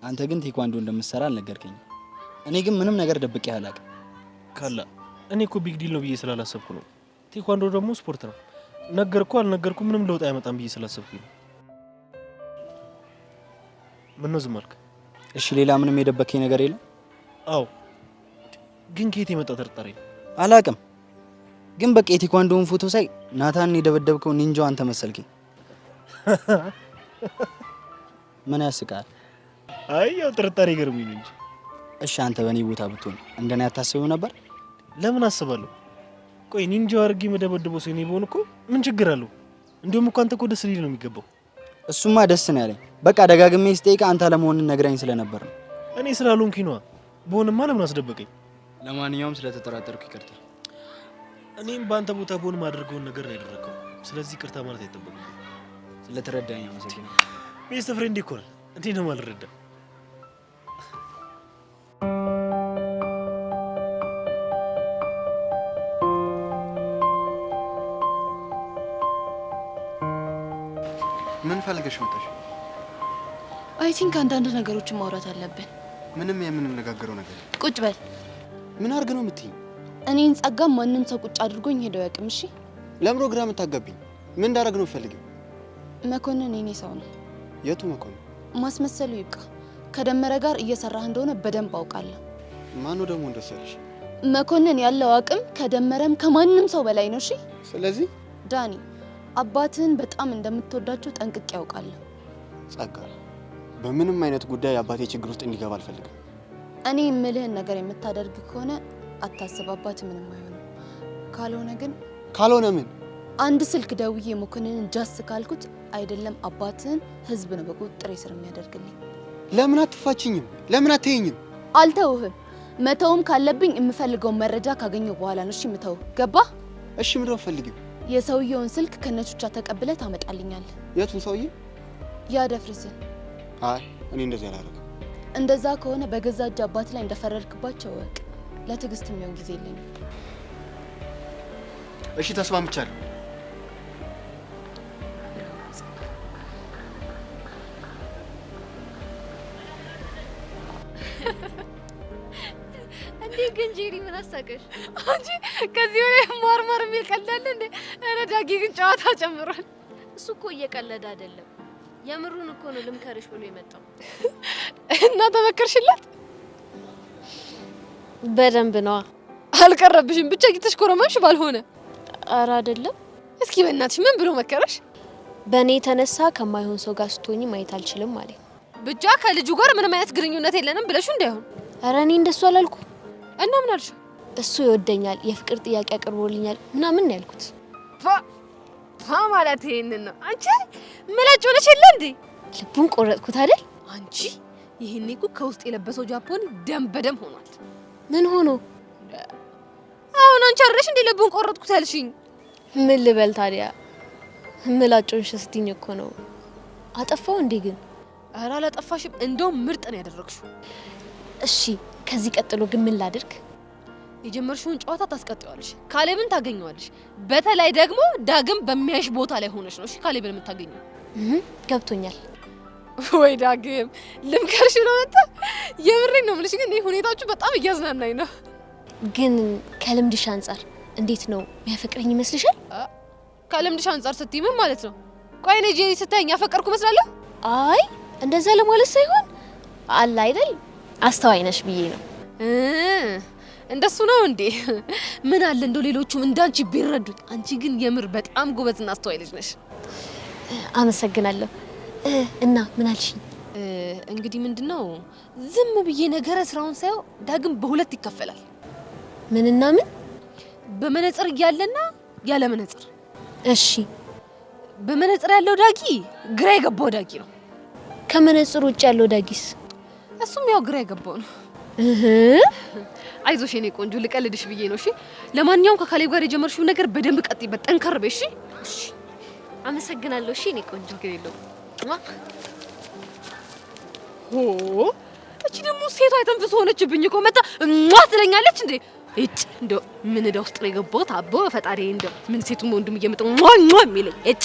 አንተ ግን ቴኳንዶ እንደምትሰራ አልነገርከኝም። እኔ ግን ምንም ነገር ደብቄ አላውቅም።
ካላ እኔ እኮ ቢግ ዲል ነው ብዬ ስላላሰብኩ ነው። ቴኳንዶ ደግሞ ስፖርት ነው። ነገርኩ አልነገርኩ ምንም ለውጥ አይመጣም ብዬ ስላሰብኩኝ ነው። ምን ነው ዝም አልክ?
እሺ ሌላ ምንም የደበከኝ ነገር የለም?
አዎ ግን ከየት የመጣ ጥርጣሬ ነው?
አላውቅም። ግን በቃ የቴኳንዶውን ፎቶ ሳይ ናታን የደበደብከው ኒንጃው አንተ መሰልከኝ። ምን ያስቃል?
አይ ያው ጥርጣሬ ገርሞኝ ነው እንጂ።
እሺ አንተ በእኔ ቦታ ብትሆን እንደኔ አታስብም ነበር?
ለምን አስባለሁ? ቆይ ኒንጃው አድርጌ መደበደበው ሰው እኔ ብሆን እኮ ምን ችግር አለው? እንዲሁም እኮ አንተ እኮ ደስ ሊል ነው የሚገባው።
እሱማ ደስ ነው ያለኝ። በቃ ደጋግሜ ስጠይቅ አንተ ለመሆን ነግራኝ ስለነበር ነው።
እኔ ስላልሆንኩኝ ነዋ። በሆንማ ለምን አስደበቀኝ?
ለማንኛውም ስለተጠራጠርኩ ይቅርታ።
እኔም በአንተ ቦታ በሆን ማድረገውን ነገር ነው ያደረገው። ስለዚህ ይቅርታ ማለት አይጠበቅም።
ስለተረዳኝ አመሰግናለሁ።
ቤስት ፍሬንድ እኮ ነህ። እንዴት ነው የማልረዳ?
ምን ፈልገሽ መጣሽ?
አይ ቲንክ አንዳንድ ነገሮችን ማውራት አለብን።
ምንም የምንነጋገረው ነገር።
ቁጭ በል።
ምን አድርግ ነው የምትይኝ?
እኔን ጸጋም ማንም ሰው ቁጭ አድርጎኝ ሄደው ያቅም። እሺ
ለምን ግራ የምታጋቢኝ? ምን እንዳደረግ ነው ፈልጊው?
መኮንን የኔ ሰው ነው።
የቱ መኮንን?
ማስመሰሉ ይብቃ። ከደመረ ጋር እየሰራህ እንደሆነ በደንብ አውቃለሁ።
ማን ነው ደግሞ እንደሱ ያለሽ?
መኮንን ያለው አቅም ከደመረም ከማንም ሰው በላይ ነው። እሺ
ስለዚህ
ዳኒ አባትህን በጣም እንደምትወዳቸው ጠንቅቄ ያውቃለሁ።
ጸጋ በምንም አይነት ጉዳይ አባቴ ችግር ውስጥ እንዲገባ አልፈልግም።
እኔ የምልህን ነገር የምታደርግ ከሆነ አታስብ፣ አባት ምንም አይሆንም። ካልሆነ
ምን?
አንድ ስልክ ደውዬ መኮንንን ጃስ ካልኩት አይደለም አባትህን ህዝብ ነው በቁጥጥር ስር የሚያደርግልኝ።
ለምን አትፋችኝም? ለምን አትይኝም?
አልተውህም። መተውም ካለብኝ የምፈልገውን መረጃ ካገኘው በኋላ ነው። እሺ የምተው ገባ?
እሺ ምንድን ነው ፈልጊው?
የሰውየውን ስልክ ከነቹቻ ተቀብለ ታመጣልኛለህ።
የቱን ሰውዬ?
ያደፍርስን።
አይ እኔ እንደዚህ አላደርግም።
እንደዛ ከሆነ በገዛ እጅ አባት ላይ እንደፈረድክባቸው ወቅ። ለትዕግስት የሚሆን ጊዜ የለኝም።
እሺ ተስማምቻለሁ።
እንዴ ግን ጄሪ ምን አሳቀሽ? አንቺ ከዚህ ወዲያ ማርማር የሚል ቀልዳለ እንዴ? ኧረ ዳጊ ግን ጨዋታ ጨምሯል።
እሱ እኮ እየቀለደ አይደለም፣ የምሩን እኮ ነው ልምከርሽ ብሎ የመጣው።
እና ተመከርሽለት?
በደንብ ነዋ።
አልቀረብሽም፣ ብቻ እየተሽኮረመምሽ ባልሆነ።
ኧረ አይደለም።
እስኪ በእናትሽ ምን ብሎ መከረሽ?
በእኔ የተነሳ ከማይሆን ሰው ጋር ስትሆኚ ማየት አልችልም ማለት
ብቻ ከልጁ ጋር ምንም አይነት ግንኙነት የለንም ብለሽ እንዳይሆን።
ኧረ እኔ እንደሱ አላልኩ።
እና ምን አልሽ?
እሱ ይወደኛል፣ የፍቅር ጥያቄ አቅርቦልኛል ምናምን ያልኩት።
ማለት ይሄንን ነው። አንቺ ምላጭ ሆነሽ የለ እንዴ?
ልቡን ቆረጥኩት አይደል?
አንቺ ይሄኔ እኮ ከውስጥ የለበሰው ጃፖኒ ደም በደም ሆኗል።
ምን ሆኖ?
አሁን አንቺ አረሽ እንዴ ልቡን ቆረጥኩት ያልሽኝ?
ምን ልበል ታዲያ? ምላጭውን ስትይኝ እኮ ነው። አጠፋው እንዴ ግን?
ኧረ አላጠፋሽም። እንደውም ምርጥ ነው ያደረግሽው።
እሺ ከዚህ ቀጥሎ ግን ምን ላድርግ?
የጀመርሽውን ጨዋታ ታስቀጥያለሽ፣ ካሌብን ታገኘዋለሽ። በተለይ ደግሞ ዳግም በሚያይሽ ቦታ ላይ ሆነሽ ነው እሺ ካሌብን የምታገኘው።
ገብቶኛል።
ወይ ዳግም ልምከርሽ ነው መጣ። የምሬን ነው የምልሽ፣ ግን ይሄ ሁኔታችሁ በጣም እያዝናናኝ ነው።
ግን ከልምድሽ አንፃር እንዴት ነው የሚያፈቅረኝ ይመስልሻል?
ከልምድሽ አንፃር ስትይ ምን ማለት ነው? ቆይ እኔ ጄኒ ስታይኝ ያፈቀርኩ መስላለሁ?
አይ እንደዛ ለማለት ሳይሆን አለ አይደል አስተዋይ ነሽ ብዬ ነው።
እንደሱ ነው እንዴ? ምን አለ እንደው ሌሎቹም እንዳንቺ ቢረዱኝ። አንቺ ግን የምር በጣም ጎበዝና አስተዋይ ልጅ ነሽ።
አመሰግናለሁ። እና ምን አልሽኝ?
እንግዲህ ምንድነው ዝም ብዬ ነገረ ስራውን ሳይው ዳግም በሁለት ይከፈላል።
ምንና ምን?
በመነጽር ያለና ያለ መነጽር።
እሺ
በመነጽር ያለው ዳጊ ግራ የገባው ዳጊ ነው።
ከመነጽር ውጭ ያለው ዳጊስ?
እሱም ያው ግራ የገባው ነው። አይዞሽ የኔ ቆንጆ ልቀልድሽ ብዬ ነው። እሺ ለማንኛውም ከካሌብ ጋር የጀመርሽው ነገር በደንብ ቀጥይበት፣ ጠንከር በይ። እሺ
አመሰግናለሁ። እሺ የኔ ቆንጆ
ግሬሎ ሆ እቺ ደግሞ ሴቷ የተንፍስ ሆነችብኝ እኮ መጣ ትለኛለች እንዴ? እጭ እንደው ምን እዳ ውስጥ ነው የገባሁት? አቦ ፈጣሪ እንደው ምን ሴቱም ወንድም እየመጣ የሚለኝ እጭ።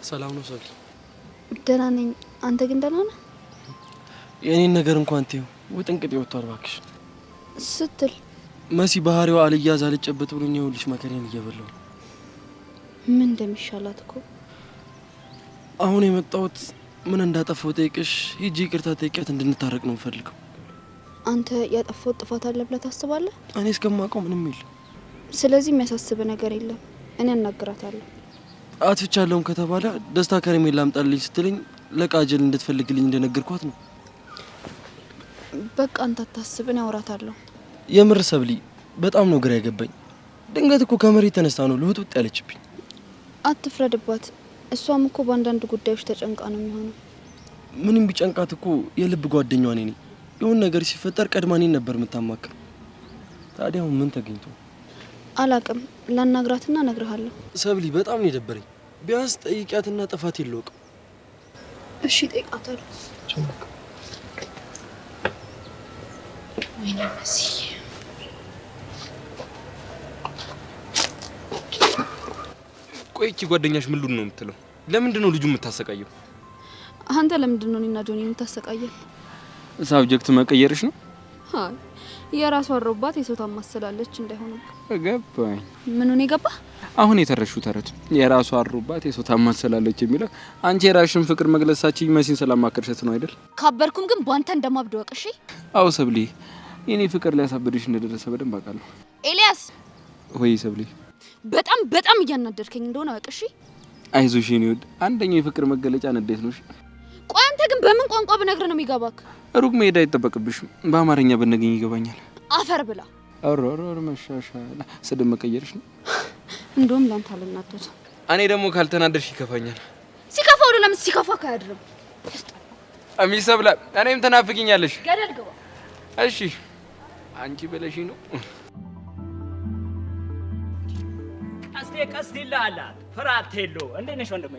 ሰላም ነው ሰብል?
ደህና ነኝ። አንተ ግን ደህና ነህ?
የኔን ነገር እንኳን ተይው፣ ውጥንቅጥ ይወጣል እባክሽ።
ስትል
መሲ ባህሪዋ አልያዝ አልጨበጥ ብሎኝ ይኸውልሽ መከሬን እየበላሁ።
ምን እንደሚሻላት እኮ
አሁን የመጣሁት ምን እንዳጠፋው ጠይቅሽ ሂጂ ይቅርታ ጠይቂያት እንድንታረቅ ነው የምፈልገው።
አንተ ያጠፋው ጥፋት አለ ብለህ ታስባለህ?
እኔ እስከማውቀው ምንም የለም።
ስለዚህ የሚያሳስብ ነገር የለም። እኔ አናግራታለሁ።
አጥፍቻለሁም ከተባለ ደስታ ከረሜላ ላምጣልኝ ስትለኝ ለቃጀል እንድትፈልግልኝ እንደነገርኳት ነው።
በቃ አንተ አታስብ፣ እኔ አውራታለሁ።
የምር ሰብሊ በጣም ነው ግራ ያገባኝ። ድንገት እኮ ከመሬት ተነስታ ነው ልውጥ ያለችብኝ።
አትፍረድባት። እሷም እኮ በአንዳንድ ጉዳዮች ተጨንቃ ነው የሚሆነው።
ምንም ቢጨንቃት እኮ የልብ ጓደኛዋ ነኝ። የሆነ ነገር ሲፈጠር ቀድማ እኔን ነበር የምታማክር። ታዲያ ምን ተገኝቶ?
አላቅም። ላናግራትና እነግርሃለሁ።
ሰብሊ በጣም ነው የደበረኝ። ቢያንስ ጠይቂያትና ጥፋት የለውም።
እሺ ጠይቃታለሁ። ወይኔ መሲ
ቆይ እቺ ጓደኛሽ ምን ሉን ነው የምትለው? ለምንድን ነው ልጁ የምታሰቃየው?
አንተ ለምንድን ነው እኔና ጆኒ የምታሰቃየው?
ሳብጀክት መቀየርሽ ነው?
አይ የራሷ አሮባት የሰው ታማስላለች እንዳይሆነ
ገባኝ።
ምኑን የገባ?
አሁን የተረሽው ተረት የራሷ አሮባት የሰው ታማስላለች የሚለው አንቺ የራስሽን ፍቅር መግለጻችን መሲን ሰላማከርሸት ነው አይደል?
ካበርኩም ግን በአንተ እንደማብደው እሺ?
አው ሰብሊ የኔ ፍቅር ሊያሳብድሽ እንደደረሰ በደንብ አውቃለሁ።
ኤልያስ
ወይ ሰብሊ
በጣም እያናደርከኝ እንደሆነ አውቅ እሺ?
አይዞሽ የኔ ውድ፣ አንደኛው የፍቅር መገለጫ ንዴት ነው።
ቆይ አንተ ግን በምን ቋንቋ ብነግርህ ነው የሚገባክ?
ሩቅ መሄድ አይጠበቅብሽም። በአማርኛ ብነገኝ ይገባኛል።
አፈር ብላ።
አሮሮር መሻሻል ስድብ መቀየርሽ ነው።
እንደውም ላንተ አልናደድ።
እኔ ደግሞ ካልተናደድሽ ይከፋኛል።
ሲከፋው ለምን ሲከፋ ካያድርም
አሚሰብላ እኔም ተናፍቂኛለሽ።
ገደል ግባ።
እሺ አንቺ በለሽ ነው።
ቀስቴ ይላል ፍራት ሄሎ እንዴት ነሽ ወንድሜ?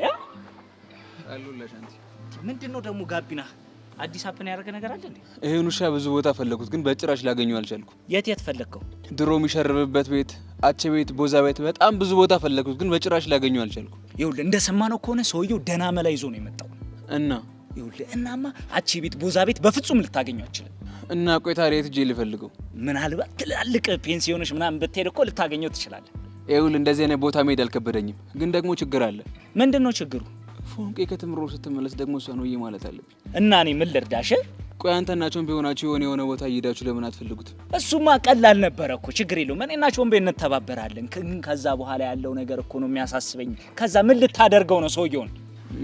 አሉላሽ አንቺ
ምንድነው ደግሞ ጋቢና አዲስ አፕን ያደረገ ነገር አለ እንዴ?
ይሄን ውሻ ብዙ ቦታ ፈለኩት ግን በጭራሽ ላገኘው አልቻልኩ።
የት ፈለከው?
ድሮ የሚሸርብበት ቤት፣ አቼ ቤት፣ ቦዛ ቤት በጣም ብዙ ቦታ ፈለኩት ግን በጭራሽ ላገኘው አልቻልኩ።
ይኸውልህ እንደሰማነው ከሆነ ሰውየው ደና መላ ይዞ ነው የመጣው
እና
ይኸውልህ እናማ አቼ ቤት፣ ቦዛ ቤት በፍጹም ልታገኘው አትችልም።
እና ቆይ ታዲያ የት ጄ ልፈልገው?
ምናልባት ትላልቅ ፔንሲዮኖች ምናምን ብትሄድ እኮ ልታገኘው ትችላለህ።
ይኸውልህ እንደዚህ አይነት ቦታ መሄድ አልከበደኝም ግን ደግሞ ችግር አለ።
ምንድነው ችግሩ?
ፎንቄ ከትምሮ ስትመለስ ደግሞ እሷ ነው ማለት አለብኝ።
እና እኔ ምን ልርዳሽ?
ቆይ አንተና ቾምቤ ሆናችሁ የሆነ ቦታ እየሄዳችሁ ለምን አትፈልጉት?
እሱማ ቀላል ነበረ እኮ ችግር የለውም። እኔና ቾምቤ እንተባበራለን። ከዛ በኋላ ያለው ነገር እኮ ነው የሚያሳስበኝ። ከዛ ምን ልታደርገው ነው ሰውየውን?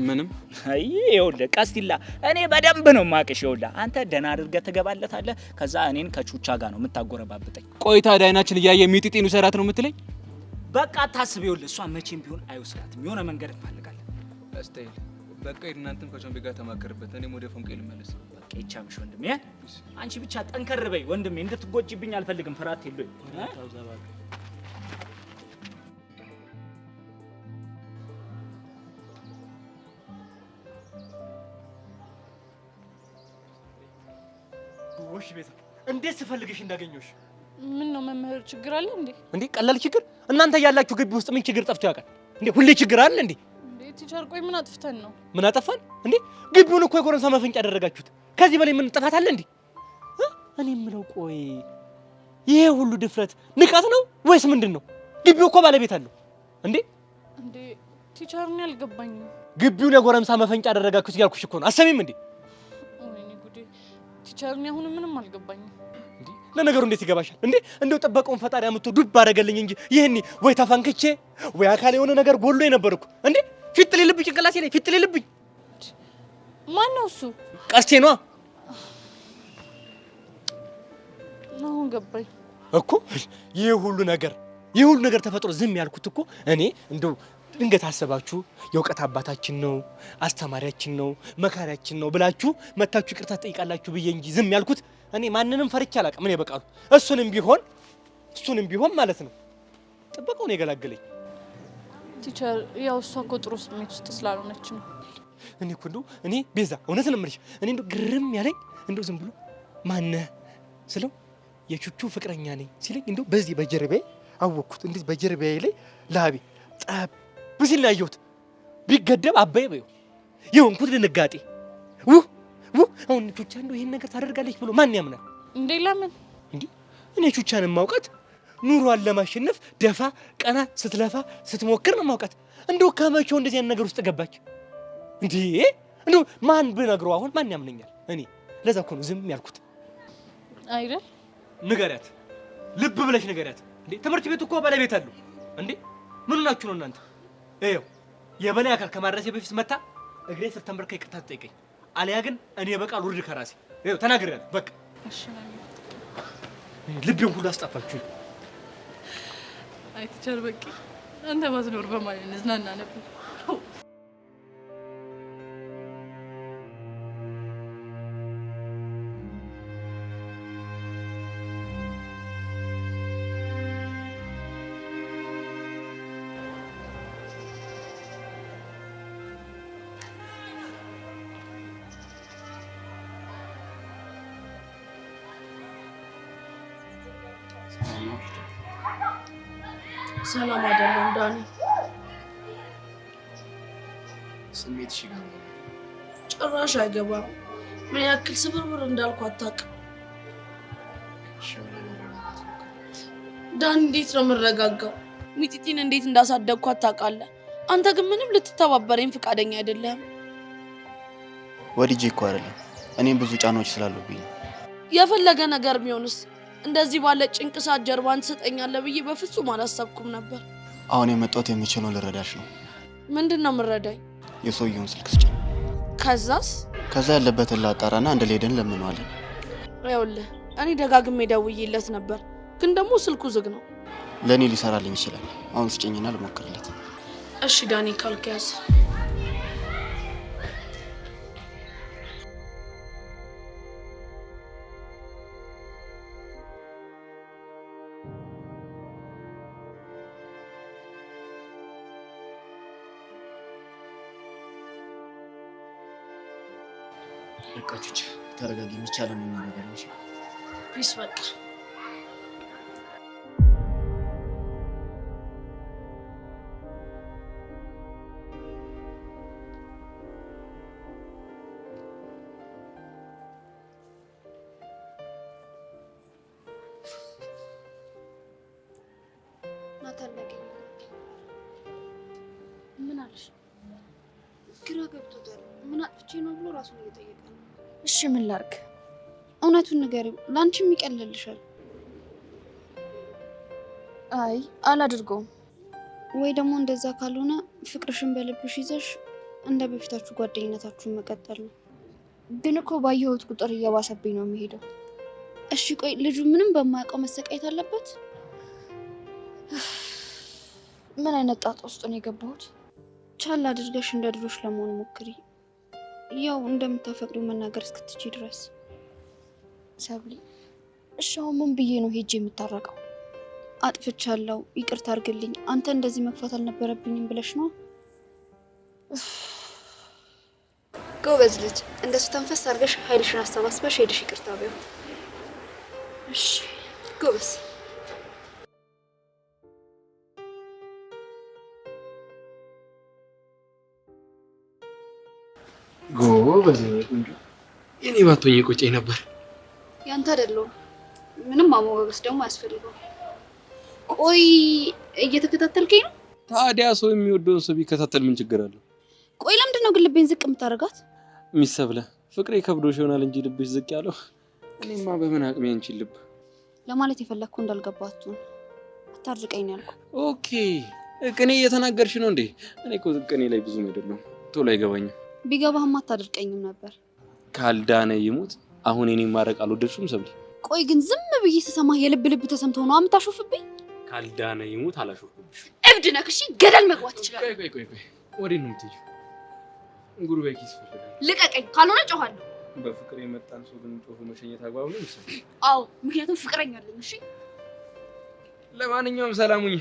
ምንም
አይ ይኸውልህ ቀስቲላ እኔ በደንብ ነው ማቅሽ። ይኸውልህ አንተ ደህና አድርገህ ትገባለታለህ። ከዛ እኔን ከቹቻ ጋር ነው የምታጎረባብጠኝ።
ቆይታ ዳይናችን እያየ ሚጢጢኑ ሰራት ነው የምትለኝ?
በቃ አታስብ። ይኸውልህ እሷ መቼም ቢሆን አይወስዳትም። የሆነ መንገድ እንፈልጋለን።
አስተይል በቃ እናንተም ከቾምቤ ጋር ተማከርበት። እኔም ወደ ፎንቄ ልመለስ።
በቃ ይቻምሽ ወንድሜ። አንቺ ብቻ ጠንከር በይ ወንድሜ። እንድትጎጂብኝ አልፈልግም። ፍርሃት የለኝ።
ወሽ ቤዛ እንዴት ስፈልግሽ እንዳገኘሁሽ።
ምን ነው መምህር ችግር አለ እንዴ?
እንዴ ቀላል ችግር? እናንተ ያላችሁ ግቢ ውስጥ ምን ችግር ጠፍቶ ያውቃል እንዴ? ሁሌ ችግር አለ እንዴ?
እንዴ ቲቸር ቆይ ምን አጥፍተን ነው?
ምን አጠፋን እንዴ? ግቢውን እኮ የጎረምሳ መፈንጫ ያደረጋችሁት። ከዚህ በላይ ምን ጥፋት አለ እንዴ? እኔ የምለው ቆይ ይሄ ሁሉ ድፍረት ንቀት ነው ወይስ ምንድን ነው? ግቢው እኮ ባለቤት አለው እንዴ?
እንዴ ቲቸር እኔ አልገባኝም።
ግቢውን የጎረምሳ መፈንጫ ያደረጋችሁት እያልኩሽ እኮ ነው። አሰሚም እንዴ?
ቲቸር እኔ አሁን ምንም አልገባኝም።
እንዴ ለነገሩ እንዴት ይገባሻል እንዴ? እንደው ጠበቀውን ፈጣሪ አምጥቶ ዱብ አደረገልኝ እንጂ ይሄኔ ወይ ተፈንክቼ ወይ አካል የሆነ ነገር ጎሎ የነበርኩ እንዴ። ፊት ልልብኝ ጭንቅላቴ ላይ ፊት ልልብኝ።
ማን ነው እሱ?
ቀስቴ ነው
አሁን ገባኝ
እኮ። ይሄ ሁሉ ነገር ተፈጥሮ ዝም ያልኩት እኮ እኔ እንደው ድንገት አሰባችሁ የእውቀት አባታችን ነው አስተማሪያችን ነው መካሪያችን ነው ብላችሁ መታችሁ ይቅርታ ጠይቃላችሁ ብዬ እንጂ ዝም ያልኩት እኔ ማንንም ፈርቼ አላውቅም። እኔ በቃሉ እሱንም ቢሆን ማለት ነው ጥበቃው ነው የገላገለኝ።
ቲቸር ያው እሷ እኮ ጥሩ ስሜት ውስጥ ስላልሆነች ነው።
እኔ እኮ እንደው እኔ ቤዛ እውነት ነው የምልሽ እኔ እንደው ግርም ያለኝ እንደው ዝም ብሎ ማነህ ስለው የቹቹ ፍቅረኛ ነኝ ሲለኝ እንደው በዚህ በጀርባዬ አወቅኩት። እንዴት በጀርባዬ ላይ ላቤ ጠብ ብሲል ነው ያየሁት። ቢገደብ አባይ በይው የሆንኩት ድንጋጤ አሁን ቹቻ እንደው ይሄን ነገር ታደርጋለች ብሎ ማን ያምናል
እንዴ? ለምን
እንዴ? እኔ ቹቻን ማውቃት ኑሯን ለማሸነፍ ደፋ ቀና ስትለፋ ስትሞክር ነው ማውቃት። እንደው ከመቼው እንደዚህ አይነት ነገር ውስጥ ገባች እንዴ? እንደው ማን ብነግረው አሁን ማን ያምነኛል? እኔ ለዛ እኮ ነው ዝም ያልኩት።
አይደል?
ንገሪያት፣ ልብ ብለሽ ንገሪያት። እንዴ ትምህርት ቤቱ እኮ ባለቤት አለው እንዴ? ምን ናችሁ ነው እናንተ? ይኸው የበላይ አካል ከማድረሴ በፊት መታ እግሬ ስር ተንበርካ ይቅርታ ትጠይቀኝ፣ አለያ ግን እኔ በቃል ውርድ ከራሴ ይኸው ተናግሬያለሁ። በቃ
እሺ
ልቤን ሁሉ አስጠፋችሁ።
አይ ቲቸር በቃ አንተ ባትኖር በማለት እንዝናና ነበር።
ሰላም አይደለም ዳኒ።
ስሜትሽ ይገባል።
ጭራሽ አይገባም። ምን ያክል ስብርብር እንዳልኩ አታውቅም። ዳኒ እንዴት ነው የምረጋጋው? ሚጢጢን እንዴት እንዳሳደግኳት ታውቃለህ? አንተ ግን ምንም ልትተባበረኝ ፈቃደኛ አይደለም።
ወድጄ እኮ አይደለም፣ እኔም ብዙ ጫናዎች ስላሉብኝ።
የፈለገ ነገር ቢሆንስ እንደዚህ ባለ ጭንቅ ሰዓት ጀርባን ትሰጠኛለህ ብዬ በፍጹም አላሰብኩም ነበር።
አሁን የመጣሁት የምችለውን ልረዳሽ ነው።
ምንድነው የምረዳኝ?
የሰውየውን ስልክ ስጭኝ።
ከዛስ?
ከዛ ያለበትን ላጣራና አንድ ላይ ሄደን ለምነዋለን።
ይኸውልህ እኔ ደጋግሜ ደውዬለት ነበር፣ ግን ደግሞ ስልኩ ዝግ ነው።
ለእኔ ሊሰራልኝ ይችላል። አሁን ስጭኝና ልሞክርለት።
እሺ ዳኒ ካልክ ያዝ።
በቃ ተረጋጊ። የሚቻለው ምን ነገር ነው?
ፒስ በቃ
ምን አለሽ? ግራ ገብቶታል። ምን አጥፍቼ ነው ብሎ ራሱን እየጠየቀ ነው። እሺ ምን ላድርግ? እውነቱን ንገሪው፣ ላንቺም ይቀልልሻል። አይ አላድርገውም። ወይ ደግሞ እንደዛ ካልሆነ ፍቅርሽን በልብሽ ይዘሽ እንደ በፊታችሁ ጓደኝነታችሁን መቀጠል ነው። ግን እኮ ባየሁት ቁጥር እየባሰብኝ ነው የሚሄደው። እሺ ቆይ ልጁ ምንም በማያውቀው መሰቃየት አለበት? ምን አይነት ጣጣ ውስጥ ነው የገባሁት? ቻል አድርገሽ እንደ ድሮሽ ለመሆን ሞክሪ። ያው እንደምታፈቅሪው መናገር እስክትችይ ድረስ። ሰብሊ እሺ አሁን ምን ብዬ ነው ሄጄ የምታረቀው? አጥፍቻለሁ፣ ይቅርታ አድርግልኝ፣ አንተ እንደዚህ መግፋት አልነበረብኝም ብለሽ ነው? ጎበዝ ልጅ፣ እንደሱ ተንፈስ አድርገሽ ኃይልሽን አሰባስበሽ ሄደሽ ይቅርታ በይው። እሺ ጎበዝ።
ጎበዝ ቆንጆ። የኔ ባትሆኝ ቆጨኝ ነበር።
ያንተ አይደለም። ምንም ማሞገስ ደግሞ አያስፈልገውም። ቆይ እየተከታተልከኝ ነው?
ታዲያ ሰው የሚወደውን ሰው ቢከታተል ምን ችግር አለው?
ቆይ ለምንድን ነው ግን ልቤን ዝቅ የምታደርጋት?
ሚሰብለ ፍቅሬ ከብዶሽ ይሆናል እንጂ ልብሽ ዝቅ ያለው። እኔማ በምን አቅሜ አንቺን ልብ
ለማለት የፈለግኩ እንዳልገባችሁ አታርቀኝ ነው ያልኩት።
ኦኬ ቅኔ እየተናገርሽ ነው እንዴ? እኔ እኮ ቅኔ ላይ ብዙም አይደለም፣ ቶሎ አይገባኝም።
ቢገባህማ አታደርቀኝም ነበር።
ካልዳነ ይሙት። አሁን እኔ ማረቅ አልወደድሽም ሰብሊ?
ቆይ ግን ዝም ብዬ ስሰማህ የልብ ልብ ተሰምተው ነው የምታሾፍብኝ?
ካልዳነ ይሙት አላሾፍብሽ።
እብድ ነህ። እሺ ገደል መግባት ትችላለህ።
ቆይ ወዴት ነው የምትሄጂው? ጉርቤ ኪስ ፈልጋለሁ።
ልቀቀኝ፣ ካልሆነ ጮሃለሁ።
በፍቅር የመጣን ሰው ግን ጮሁ መሸኘት አግባብ ነው ይመስል?
አዎ፣ ምክንያቱም ፍቅረኛ አለኝ። እሺ
ለማንኛውም ሰላሙኝ።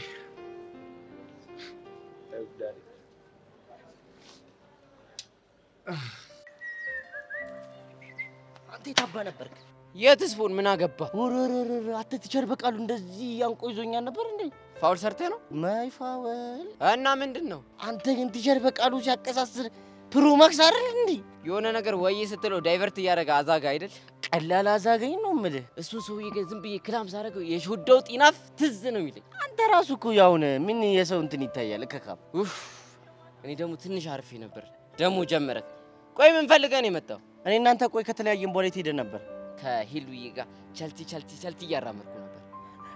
አንተ የታባ ነበርክ?
የትስፎን ምን አገባ?
ወረረረ አንተ ቲቸር በቃሉ እንደዚህ ያንቆ ይዞኛል ነበር እንዴ?
ፋውል ሰርተህ ነው?
ማይ ፋውል
እና ምንድነው?
አንተ ግን ቲቸር በቃሉ ሲያቀሳስር ፕሮ ማክስ አይደል እንዴ?
የሆነ ነገር ወይ ስትለው ዳይቨርት እያደረገ አዛጋ አይደል?
ቀላል አዛጋኝ ነው የምልህ።
እሱ ሰውዬ ግን ዝም ብዬ ክላም ሳደርገው የሾዳው ጢናፍ ትዝ ነው የሚለኝ።
አንተ ራሱ እኮ ያውነ ምን የሰው እንትን ይታያል ከካም።
እኔ ደግሞ ትንሽ አርፌ ነበር። ደግሞ ጀመረ። ቆይ ምን ፈልገህ ነው የመጣው?
እኔ እናንተ ቆይ ከተለያየን በኋላ የት ሄደን ነበር?
ከሂሉዬ ጋር ቸልቲ እያራመድኩ ነበር።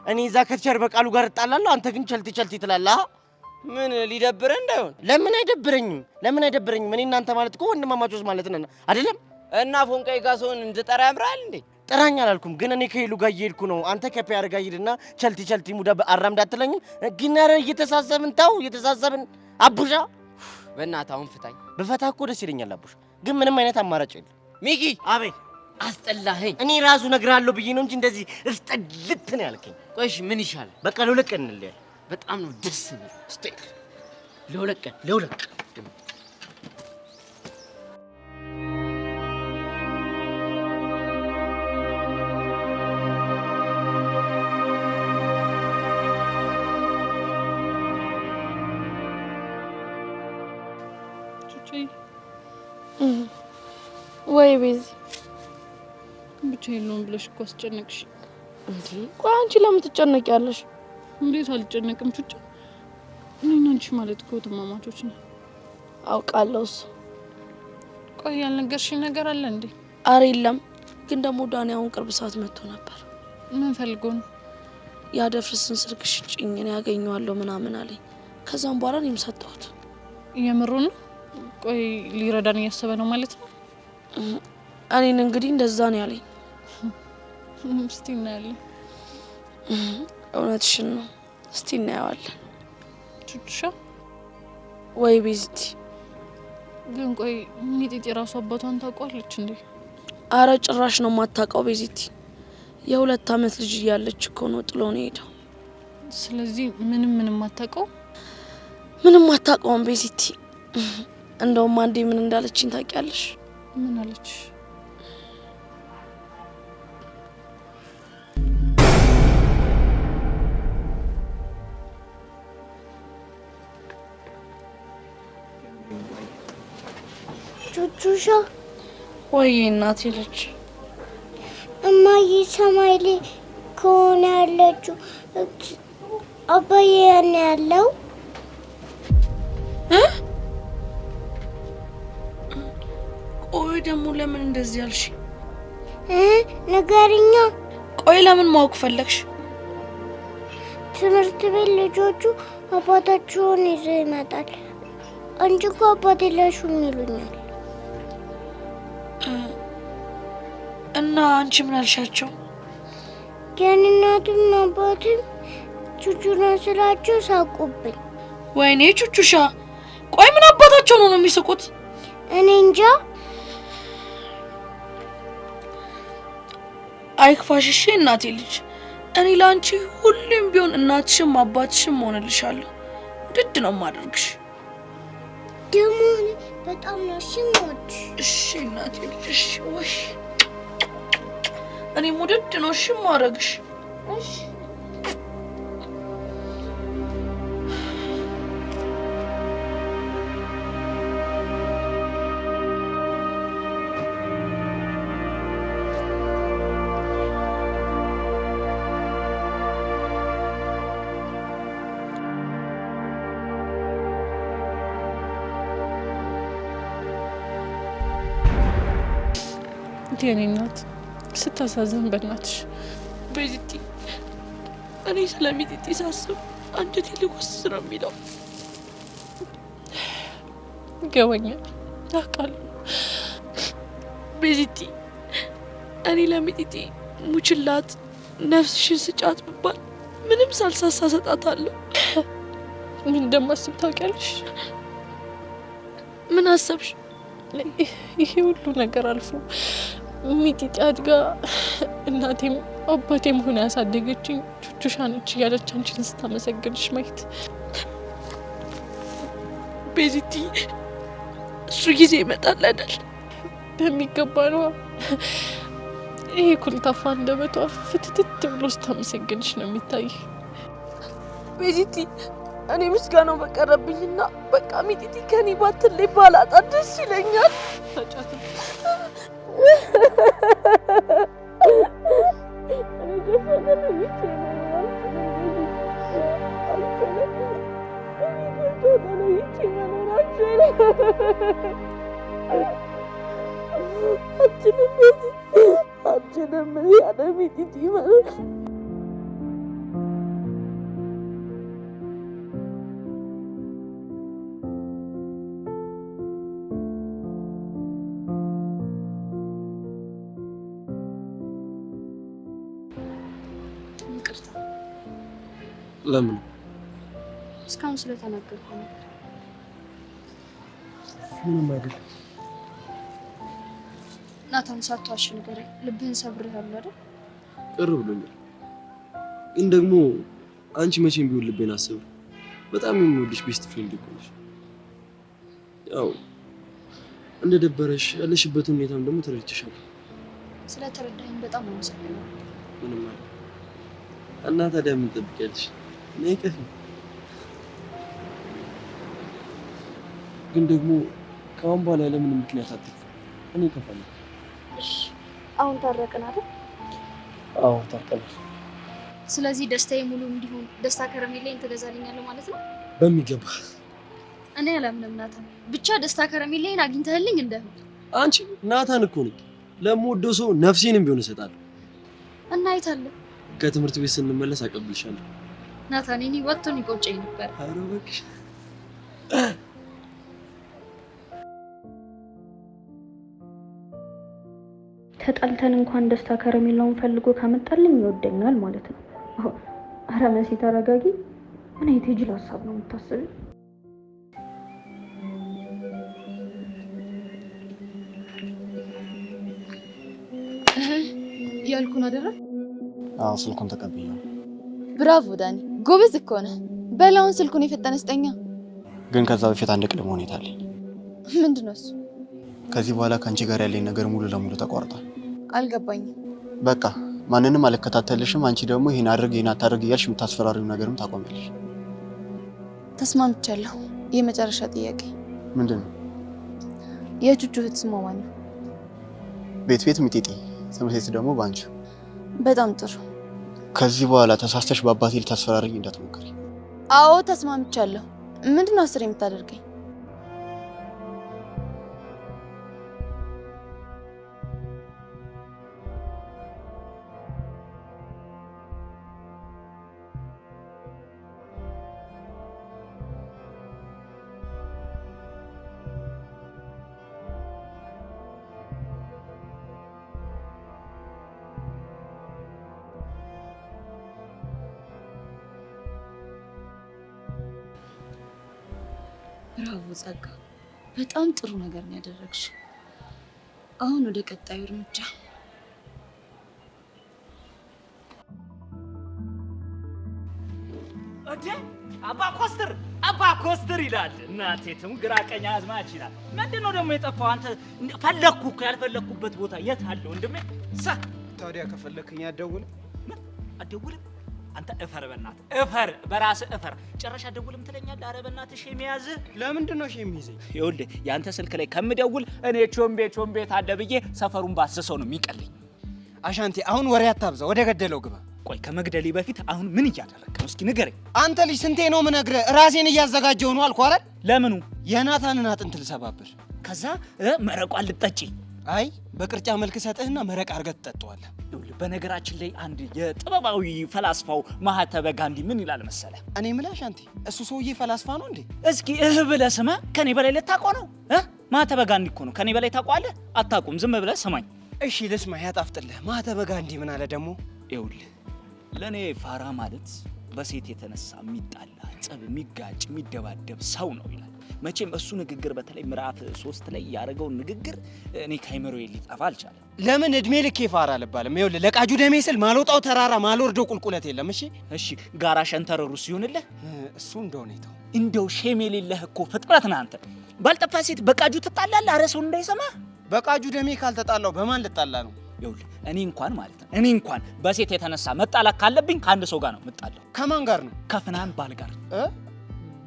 እኔ እዛ ከቲቸር በቃሉ ጋር እጣላለሁ፣ አንተ ግን ቸልቲ ትላለህ።
ምን ሊደብረህ እንዳይሆን?
ለምን አይደብረኝም? እኔ እናንተ ማለት እኮ ወንድማማቾች ማለት ነን አይደለም?
እና ፎንቃይ ጋር ሰውን እንድጠራ ያምራል እንዴ?
ጥራኝ አላልኩም፣ ግን እኔ ከሂሉ ጋር እየሄድኩ ነው። አንተ ከፒያር ጋር ሂድና ቸልቲ ሙዳ አራምድ አትለኝም? ግን ኧረ እየተሳሰብን አቡሻ
በእናትህ አሁን ፍታኝ።
በፈታ እኮ ደስ ይለኛል አቡሻ፣ ግን ምንም አይነት አማራጭ የለም።
ሚኪ
አቤት።
አስጠላኸኝ።
እኔ ራሱ እነግርሃለሁ ብዬ ነው እንጂ እንደዚህ እስጠልት ነው ያልከኝ።
ቆይ እሺ ምን ይሻላል?
በቃ ለሁለት ቀን እንለያይ።
በጣም ነው ደስ የሚል።
ስቴክ
ለሁለት ቀን
ወይ ቤዚ ብቻዬን ነው ብለሽ እኮ አስጨነቅሽ
እንዴ? ቆይ አንቺ ለምን ትጨነቂያለሽ?
እንዴት አልጨነቅም ቹቻ? እኔና አንቺ ማለት እኮ ተማማቾች ነን።
አውቃለሁ እሱ።
ቆይ ያልነገርሽኝ ነገር አለ እንዴ?
ኧረ የለም፣ ግን ደግሞ ዳኒ አሁን ቅርብ ሰዓት መጥቶ ነበር።
ምን ፈልጎ ነው?
ያደፍርስን ስልክ ሽጭኝ እኔ ያገኘዋለሁ ምናምን አለኝ። ከዛም በኋላ እኔም ሰጠሁት።
የምሩን ነው? ቆይ ሊረዳን እያሰበ ነው ማለት ነው?
እኔን እንግዲህ እንደዛ ነው ያለኝ።
እስቲ እናያለን።
እውነትሽን ነው። እስቲ እናየዋለን።
ቹቻ
ወይ ቤዚቲ፣
ግን ቆይ ሚጢጢ ራሱ አባቷን ታውቋለች እንዴ?
አረ ጭራሽ ነው የማታውቀው ቤዚቲ። የ2 ዓመት ልጅ እያለች እኮ ነው ጥሎ ነው ሄደው።
ስለዚህ ምንም አታውቀው?
ምንም አታውቀውም ቤዚቲ። እንደውም አንዴ ምን እንዳለችኝ ታውቂያለሽ?
ምን አለች?
ቹቹሻ
ወይ እናቴ ልጅ
እማዬ ሰማይ ላይ ከሆነ ያለችው አባዬ ያን ያለው
ቆይ ደግሞ ለምን እንደዚህ ያልሽ?
ንገሪኛ።
ቆይ ለምን ማወቅ ፈለግሽ?
ትምህርት ቤት ልጆቹ አባታቸውን ይዞ ይመጣል። አንቺ እኮ አባቴ ላሹን ይሉኛል።
እና አንቺ ምን አልሻቸው?
የኔ እናትም አባትም ቹቹና ስላቸው ሳቁብኝ።
ወይኔ ቹቹሻ፣ ቆይ ምን አባታቸው ነው የሚስቁት?
እኔ እንጃ።
አይክፋሽ እሺ እናቴ ልጅ፣ እኔ ላንቺ ሁሌም ቢሆን እናትሽም አባትሽም ሆነልሻለሁ። ውድድ ነው ማደርግሽ።
ደግሞ በጣም ነው ሽሞት።
እሺ እናቴ ልጅ፣ እሺ ወይ እኔም ውድድ ነው እሺ ማረግሽ።
እሺ
የኔ እናት ስታሳዝን በእናትሽ።
ቤዚቲ፣ እኔ ስለሚጢጢ ሳስብ አንጀቴ ልኩስ ነው የሚለው።
ይገባኛል፣ አውቃለሁ።
ቤዚቲ፣ እኔ ለሚጢጢ ሙችላት ነፍስሽን ስጫት ብባል ምንም ሳልሳሳ ሰጣታለሁ።
ምን እንደማስብ ታውቂያለሽ?
ምን አሰብሽ?
ይሄ ሁሉ ነገር አልፎ ሚጢጢ አድጋ እናቴም አባቴም ሆነ ያሳደገችኝ ቹቹሻ ነች እያለች አንቺን ስታመሰግንሽ ማየት።
ቤዚቲ፣ እሱ ጊዜ ይመጣል አይደል?
በሚገባ ነው። ይሄ ኩልታፋ አንደበቷ ፍትትት ብሎ ስታመሰግንሽ ነው የሚታይ።
ቤዚቲ፣ እኔ ምስጋናው በቀረብኝና በቃ ሚጢጢ ከኔ ባትለይ ባላጣት ደስ ይለኛል።
ታጫትም
አችንም ያለ ሚጢጢ ማለት
ለምን?
እስካሁን ስለተናገርኩ ነው።
ምንም አይደለም።
ናታን ሳትዋሽ ንገረኝ፣ ልብህን ሰብሬሃለሁ አይደል?
ቅር ብሎኛል፣ ግን ደግሞ አንቺ መቼም ቢሆን ልቤን አሰብር። በጣም የምወድሽ ቤስት ፍሬንድ እኮ ነሽ። ያው እንደደበረሽ ያለሽበትን ሁኔታም ደግሞ ተረድቼሻለሁ።
ስለተረዳኸኝ በጣም አመሰግናለሁ።
ምንም አይደለም። እና ታዲያ ምን ትጠብቂያለሽ? ነይ ከፊ። ግን ደግሞ ከአሁን በኋላ ለምን ምክንያት አትልፍ? እኔ ከፋለሁ።
እሺ፣ አሁን ታረቅን አይደል?
አዎ ታርቀናል።
ስለዚህ ደስታዬ ሙሉ እንዲሆን ደስታ ከረሜላዬን ትገዛልኛለህ ማለት ነው?
በሚገባ።
እኔ አላምንም ናታን። ብቻ ደስታ ከረሜላዬን አግኝተህልኝ እንደሆነ።
አንቺ ናታን እኮ ነኝ። ለምወደው ሰው ነፍሴንም ቢሆን እሰጣለሁ።
እና አይታለሁ።
ከትምህርት ቤት ስንመለስ አቀብልሻለሁ።
ናታን፣ እኔ ወጥቶኝ ይቆጨኝ ነበር።
ኧረ እባክሽ።
ተጣልተን እንኳን ደስታ ከረሜላውን ፈልጎ ካመጣልኝ ይወደኛል ማለት ነው። ኧረ መሲ ተረጋጊ። ምን አይነት የጅል ሀሳብ ነው የምታስቢው?
ያልኩን አደረ?
አዎ ስልኩን ተቀብያለሁ።
ብራቮ ዳኒ፣ ጎበዝ እኮ ነህ። በላውን ስልኩን የፈጠነ ስጠኛ።
ግን ከዛ በፊት አንድ ቅድመ ሁኔታ አለኝ።
ምንድነው እሱ?
ከዚህ በኋላ ከአንቺ ጋር ያለኝ ነገር ሙሉ ለሙሉ ተቋርጧል።
አልገባኝም።
በቃ ማንንም አልከታተልሽም። አንቺ ደግሞ ይሄን አድርግ ይሄን አታድርግ እያልሽ የምታስፈራሪው ነገርም ታቆሚያለሽ።
ተስማምቻለሁ። የመጨረሻ ጥያቄ
ምንድን ነው?
የቹቹ እህት ስሟ ማን ነው?
ቤት ሚጢጢ፣ ትምህርት ቤት ደግሞ ባንቺ።
በጣም ጥሩ።
ከዚህ በኋላ ተሳስተሽ በአባቴ ልታስፈራሪኝ እንዳትሞክሪ።
አዎ ተስማምቻለሁ። ምንድነው አስር የምታደርገኝ?
ብራቮ ጸጋ፣ በጣም ጥሩ ነገር ነው ያደረግሽው። አሁን ወደ ቀጣዩ እርምጃ።
እዴ አባ ኮስተር ይላል። እናቴ ትም ግራ ቀኝ አዝማች ይላል። ምንድነው ደግሞ የጠፋው? አንተ ፈለኩ እኮ ያልፈለኩበት ቦታ የት አለ ወንድሜ?
ታዲያ ከፈለከኝ አትደውልም?
ምን አትደውልም? አንተ እፈር፣ በእናትህ እፈር፣ በራስህ እፈር። ጭራሽ አትደውልም ትለኛለህ? ኧረ በእናትህ ሼም ያዝህ።
ለምንድን ነው ሼም ይዘኝ?
ይኸውልህ ያንተ ስልክ ላይ ከምደውል እኔ ቾምቤ ታደ ብዬ ሰፈሩን ባስሰው ነው የሚቀልኝ።
አሻንቲ አሁን ወሬ አታብዛ፣ ወደ ገደለው ግባ።
ቆይ ከመግደሌ በፊት አሁን ምን እያደረግህ ነው? እስኪ ንገረኝ።
አንተ ልጅ ስንቴ ነው የምነግርህ? ራሴን እያዘጋጀሁ ነው አልኩህ አይደል?
ለምኑ?
የናታንን አጥንት ልሰባብር፣
ከዛ መረቋን ልጠጪ።
አይ በቅርጫ መልክ ሰጥህና መረቅ አድርገህ ትጠጣዋለህ።
በነገራችን ላይ አንድ የጥበባዊ ፈላስፋው ማህተበ ጋንዲ ምን ይላል መሰለህ?
እኔ የምልህ አሻንቲ እሱ ሰውዬ ፈላስፋ ነው እንዴ?
እስኪ ብለህ ስማ። ከኔ በላይ ልታውቀው ነው? ማህተበ ጋንዲ እኮ ነው። ከኔ በላይ ታውቀዋለህ? አታውቁም። ዝም ብለህ ስማኝ
እሺ። ልስማ፣ ያጣፍጥልህ። ማህተበ ጋንዲ ምን አለ ደግሞ?
ይኸውልህ ለእኔ ፋራ ማለት በሴት የተነሳ የሚጣላ ጸብ፣ የሚጋጭ፣ የሚደባደብ ሰው ነው ይላል። መቼም እሱ ንግግር በተለይ ምዕራፍ 3 ላይ ያደረገውን ንግግር እኔ ከአይምሮዬ ሊጠፋ አልቻለም።
ለምን እድሜ ልኬ ፋራ አልባልም? ይኸውልህ ለቃጁ ደሜ ስል ማልወጣው ተራራ ማልወርደው ቁልቁለት የለም። እሺ
ጋራ ሸንተረሩ ሲሆንልህ
እሱ እንደሁኔታው።
እንደው ሼም የሌለህ እኮ ፍጥረት ነህ አንተ። ባልጠፋ ሴት በቃጁ ትጣላለህ? ኧረ ሰው እንዳይሰማ።
በቃጁ ደሜ ካልተጣላው በማን ልጣላ ነው?
ይኸውልህ እኔ እንኳን በሴት የተነሳ መጣላት ካለብኝ ከአንድ ሰው ጋር ነው የምጣለው።
ከማን ጋር ነው?
ከፍናን ባል ጋር።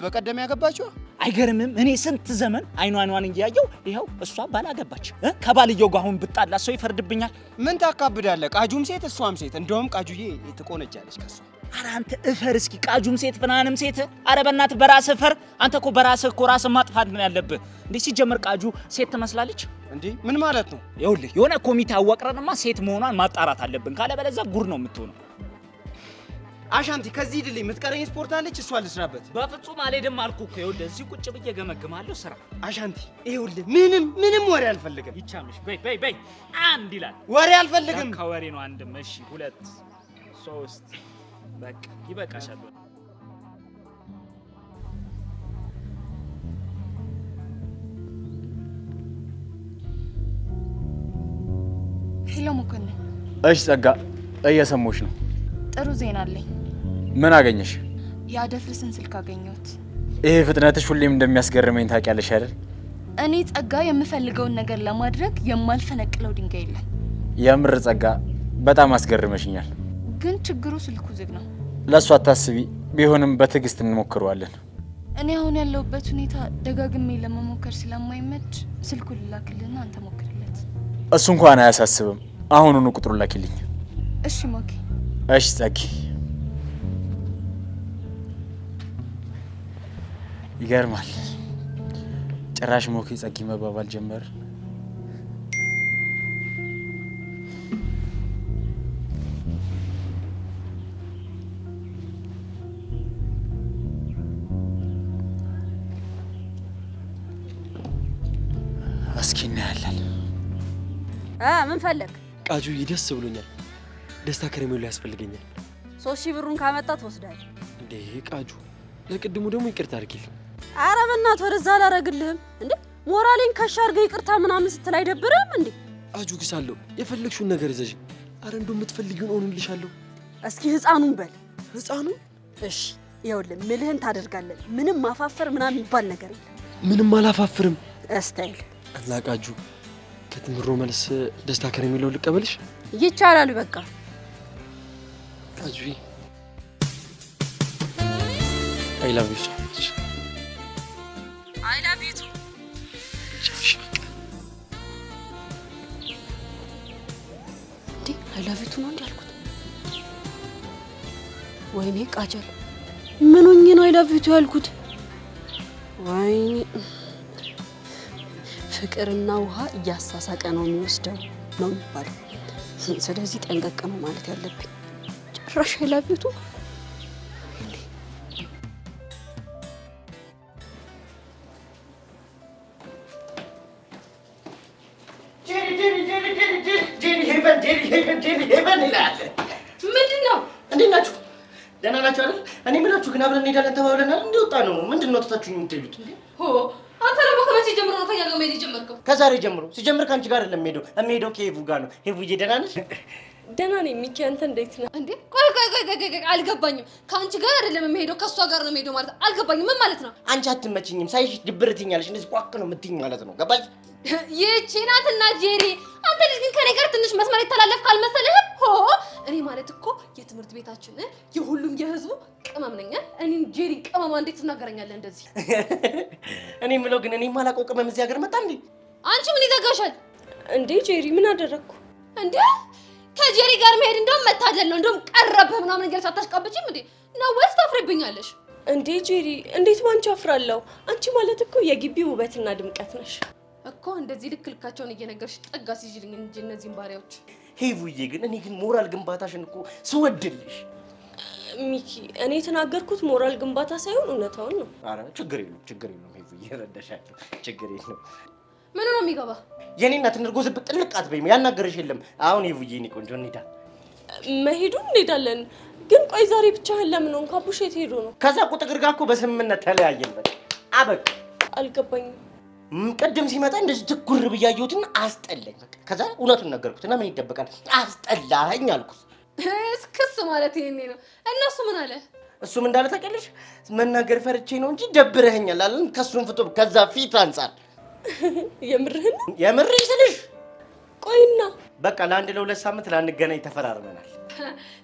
በቀደም ያገባችው?
አይገርምም? እኔ ስንት ዘመን አይኗን እያየው ይኸው እሷ ባል አገባች። ከባልየው ጋር አሁን ብጣላ ሰው ይፈርድብኛል?
ምን ታካብዳለህ? ቃጁም ሴት እሷም ሴት። እንደውም ቃጁዬ ትቆነጃለች ከሷ።
ኧረ አንተ እፈር እስኪ። ቃጁም ሴት ፍናንም ሴት። ኧረ በእናትህ በራስህ እፈር። አንተ እኮ በራስህ እኮ ራስህ ማጥፋት ነው ያለብህ። እንዴ ሲጀመር ቃጁ ሴት ትመስላለች
እንዴ? ምን ማለት ነው?
ይኸውልህ የሆነ ኮሚቴ አዋቅረንማ ሴት መሆኗን ማጣራት አለብን። ካለበለዚያ ጉድ ነው የምትሆነው።
አሻንቲ ከዚህ ድል የምትቀረኝ ስፖርት አለች፣ እሷ ልስራበት።
በፍጹም አልሄድም አልኩህ እኮ። ይኸውልህ እዚህ ቁጭ ብዬ ገመግማለሁ ስራ።
አሻንቲ ይኸውልህ ምንም ወሬ አልፈልግም።
ይቻምሽ በይ አንድ ይላል።
ወሬ አልፈልግም።
ከወሬ ነው አንድም። እሺ 2 3 በቃ ይበቃሻል።
ሄሎ መኮንን።
እሺ ጸጋ፣ እየሰሞሽ ነው።
ጥሩ ዜና አለኝ።
ምን አገኘሽ?
የአደፍርስን ስልክ አገኘሁት።
ይሄ ፍጥነትሽ ሁሌም እንደሚያስገርመኝ ታውቂያለሽ አይደል?
እኔ ጸጋ የምፈልገውን ነገር ለማድረግ የማልፈነቅለው ድንጋይ የለም።
የምር ጸጋ፣ በጣም አስገርመሽኛል።
ግን ችግሩ ስልኩ ዝግ ነው።
ለእሱ አታስቢ፣ ቢሆንም በትዕግስት እንሞክረዋለን።
እኔ አሁን ያለሁበት ሁኔታ ደጋግሜ ለመሞከር ስለማይመች ስልኩን ልላክልና አንተ ሞክርለት።
እሱ እንኳን አያሳስብም። አሁኑኑ ቁጥሩን ላኪልኝ።
እሺ ሞኪ።
እሺ ጸጊ። ይገርማል። ጭራሽ ሞኪ ጸጊ መባባል ጀመር። እስኪ እናያለን።
ምን ፈለግ?
ቃጁዬ ደስ ብሎኛል። ደስታ ከረሜላ ያስፈልገኛል።
3000 ብሩን ካመጣ ትወስዳለህ።
እንዴ ቃጁ፣ ለቅድሙ ደግሞ ይቅርታ አድርጊልኝ።
ኧረ በእናትህ ወደዛ አላረግልህም እንዴ። ሞራሌን ከሻ አድርገህ ይቅርታ ምናምን ስትል አይደብርህም እንዴ?
አጁ ግሳለሁ፣ የፈለግሽውን ነገር እዘዥ። አረ እንደው የምትፈልጊውን እሆንልሻለሁ።
እስኪ ህፃኑን በል።
ህፃኑን?
እሺ ይኸውልህ፣ ምልህን ታደርጋለህ። ምንም ማፋፈር ምናምን የሚባል ነገር የለም።
ምንም አላፋፍርም።
እስታይል
እና ቃጁ፣ ከትምሮ መልስ ደስታ ከረሜላውን ልቀበልሽ?
ይቻላል። በቃ
ቃጁ፣ አይ ላቭ ዩ ሶ ማች።
አይ ላቭ ዩ ቱ።
ቻውሽ። በቃ
እንዴ አይ ላቭ ዩ ቱ ነው እንዴ ያልኩት? ወይኔ ቃጀል፣ ምን ሆኜ ነው አይ ላቭ ዩ ቱ ያልኩት? ወይኔ ፍቅርና ውሃ እያሳሳቀ ነው የሚወስደው ነው የሚባለው። ስለዚህ ጠንቀቅ ነው ማለት ያለብኝ። ጭራሽ አይ ላቭ ዩ ቱ።
ምንድን ነው? እንዴት ናችሁ? ደህና ናችሁ አይደል? እኔ የምላችሁ ግን አብረን እንሄዳለን ተባብለናል። እንደወጣ ነው ምንድነው ተታችሁኝ የምትሄዱት እንዴ?
አንተ ደግሞ ከመቼ ጀምሮ ነው ከኛ ጋር መሄድ የጀመርከው?
ከዛሬ ጀምሮ። ሲጀምር ከአንቺ ጋር አይደለም የምሄደው ከሄቡ ጋር ነው። ሄቡዬ ደህና ነሽ?
ደህና ነኝ። ሚኪ አንተ እንዴት ነህ?
እንዴ ቆይ አልገባኝም። ከአንቺ ጋር አይደለም የምሄደው ከሷ ጋር ነው የምሄደው ማለት አልገባኝም። ምን ማለት ነው?
አንቺ አትመችኝም። ሳይሽ ድብር ትኛለሽ። እንደዚህ ቋቅ ነው የምትይኝ ማለት ነው። ገባሽ?
ይህቺ ናትና ጄሪ። አንተ ልጅ ግን ከኔ ጋር ትንሽ መስመር የተላለፍክ አልመሰለህም? እኔ ማለት እኮ የትምህርት ቤታችን የሁሉም የህዝቡ ቅመም ነኝ። እኔን ጄሪ ቅመማ እንዴት ትናገረኛለህ እንደዚህ?
እኔ የምለው ግን እኔ የማላውቀው ቅመም እዚህ ሀገር መጣ እንዴ?
አንቺ ምን ይዘጋሻል
እንዴ? ጄሪ ምን አደረግኩ
እንዴ? ከጄሪ ጋር መሄድ እንደውም መታደል ነው። እንደውም ቀረብህ ምናምን ነገር ሳታሽቃብጪም እንዴ ነው ወይስ ታፍሪብኛለሽ
እንዴ? ጄሪ እንዴት ባንቺ አፍራለሁ? አንቺ ማለት እኮ የግቢው ውበትና ድምቀት ነሽ
እኮ። እንደዚህ ልክ ልካቸውን እየነገርሽ ጠጋ ሲጅልኝ እንጂ እነዚህን ባሪያዎች።
ሄቡዬ ግን እኔ ግን ሞራል ግንባታሽን እኮ ስወድልሽ።
ሚኪ እኔ የተናገርኩት ሞራል ግንባታ ሳይሆን እውነታውን ነው።
አረ ችግር የለውም ሄቡዬ፣ ረዳሻለሁ። ችግር የለውም።
ምን ነው የሚገባ?
የኔ እናት እንርጎ ዝብ ጥልቅ አትበይም። ያናገረሽ የለም። አሁን ሄቡዬ እኔ ቆንጆ እንሂዳ።
መሄዱን እንሄዳለን፣ ግን ቆይ ዛሬ ብቻህን ለምን ነው? ካቡሽ የት ሄዶ ነው?
ከዛ ቁጥር ጋር እኮ በስምምነት ተለያየን። በቃ አበቃ።
አልገባኝም።
ቅድም ሲመጣ እንደዚህ ትኩር ብያየሁትና አስጠላኝ። በቃ ከዛ እውነቱን ነገርኩትና ምን ይደበቃል አስጠላኝ አልኩት።
እስክስ ማለት ይሄኔ ነው። እነሱ ምን አለ?
እሱም እንዳለ ታውቂያለሽ፣ መናገር ፈርቼ ነው እንጂ ደብረኸኛል አለን። ከሱም ፍቶ ከዛ ፊት አንጻር
የምርህን?
የምርህ ስልሽ
ቆይና
በቃ ለአንድ ለሁለት ሳምንት ላንገናኝ ተፈራርመናል።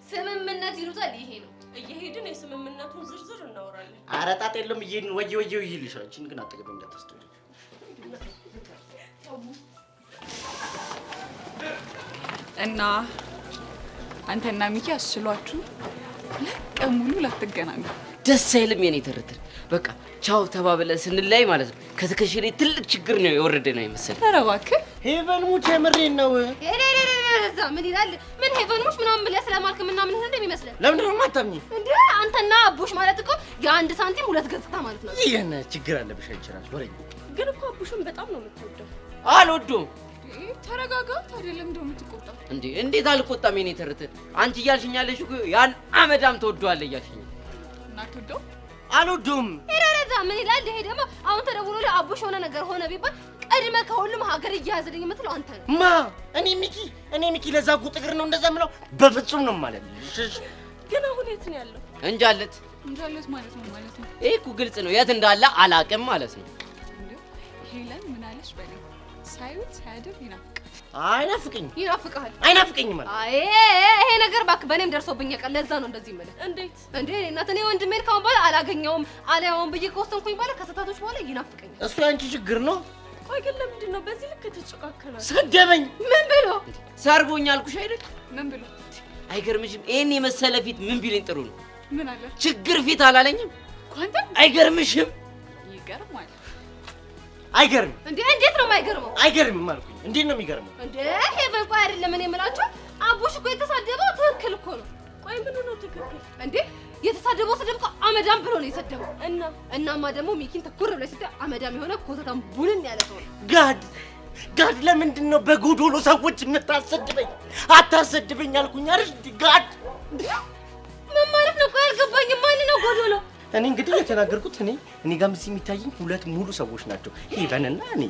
ስምምነት ይሉታል ይሄ ነው።
እየሄድን የስምምነቱን ዝርዝር እናወራለን።
ኧረ ጣጣ የለውም። እየሄድን ወየው ይልሻል። እቺን ግን አጠገቤ እንዳታስተውል።
እና አንተና ሚኪ አስችሏችሁ ለቀሙሉ ላትገናኙ
ደስ አይልም? የኔ ትርትር በቃ ቻው ተባብለን ስንላይ ማለት ነው ከትከሻ ላይ ትልቅ ችግር ነው የወረደን አይመስል።
ኧረ እባክህ
ሄቨን ሙች የምሬን ነው።
እዛ ምን ይላል? ምን ሄቨን ሙች ምናምን ብለህ ስለማልክ ምናምን እንደሚመስለን
ለምንድን ነው የማታምኚ
እንዴ? አንተና አቡሽ ማለት እኮ የአንድ ሳንቲም ሁለት ገጽታ ማለት ነው።
ይሄን ችግር አለብሽ አይችላል ወሬ።
ግን እኮ አቡሽን በጣም ነው የምትወደው።
አልወደውም።
ተረጋጋ። ታዲያ ለምንድን ነው የምትቆጣው?
እንዴ እንዴት አልቆጣም? የኔ ትርትር አንቺ እያልሽኝ ያለሽ እኮ ያን አመዳም ተወደዋለህ እያልሽኝ።
እና አትወደውም?
አልወደውም።
እረዛ ምን ይላል? ይሄ ደግሞ አሁን ተደውሎ ለአቡሽ ሆነ ነገር ሆነ ቢባል ቀድመህ ከሁሉም ሀገር እያያዝልኝ የምትለው አንተ ነህ።
ማ እኔ ሚኪ ለዛ ጉጥግር ነው እንደዛ የምለው? በፍጹም ነው ማለት ነው።
ግን አሁን የት ነው ያለው?
እንጃለት
ማለት ነው ማለት ነው።
ይሄ እኮ ግልጽ ነው። የት እንዳለ አላቅም ማለት ነው።
ሄለን ምን አለች? በኔ ሳይውት ሳያድር ይናፍቃል።
ይናፍቃል።
አይናፍቀኝም ማለት
አይ ይሄ ነገር እባክህ በእኔም ደርሶብኝ ያውቃል። ለዛ ነው እንደዚህ የምልህ።
እንዴት
እንዴ እናት እኔ ወንድሜን ካሁን በኋላ አላገኘውም አልያውም ብዬ ከወሰንኩኝ በኋላ ከሰታቶች በኋላ ይናፍቀኛል።
እሱ ያንቺ ችግር ነው።
ቆይ ግን ለምንድን ነው በዚህ ልክ ተጨቃከናል?
ሰደበኝ።
ምን ብሎ
ሰርቦኝ አልኩሽ አይደል?
ምን ብሎ?
አይገርምሽም? ይሄን የመሰለ ፊት ምን ቢለኝ ጥሩ ነው?
ምን አለ?
ችግር ፊት አላለኝም?
ኳንተ
አይገርምሽም?
ይገርማል።
አይገርምም
እንዴ? እንዴት ነው የማይገርመው?
አይገርምም አልኩኝ። እንዴት ነው የሚገርመው?
እንዴ ሄቨን ቆይ አይደለም እኔ የምላችሁ አቡሽ እኮ የተሳደበው ትክክል እኮ ነው።
ቆይ ምን ነው ትክክል?
እንዴ የተሳደበው ስድብ እኮ አመዳም ብሎ ነው የሰደበው። እናማ ደግሞ ሚኪን ተኩር ብለሽ ስትይ አመዳም የሆነ ኮተታም ቡልን ያለ ሰው ነው።
ጋድ ለምንድን ነው በጎዶሎ ሰዎች የምታሰድበኝ? አታሰድበኝ አልኩኝ አይደል? ጋድ
ምን ማለት ነው? ቆይ አልገባኝም። ማን ነው ጎዶሎ?
እኔ እንግዲህ የተናገርኩት እኔ ጋር ምስል የሚታየኝ ሁለት ሙሉ ሰዎች ናቸው፣ ሄቨንና እኔ።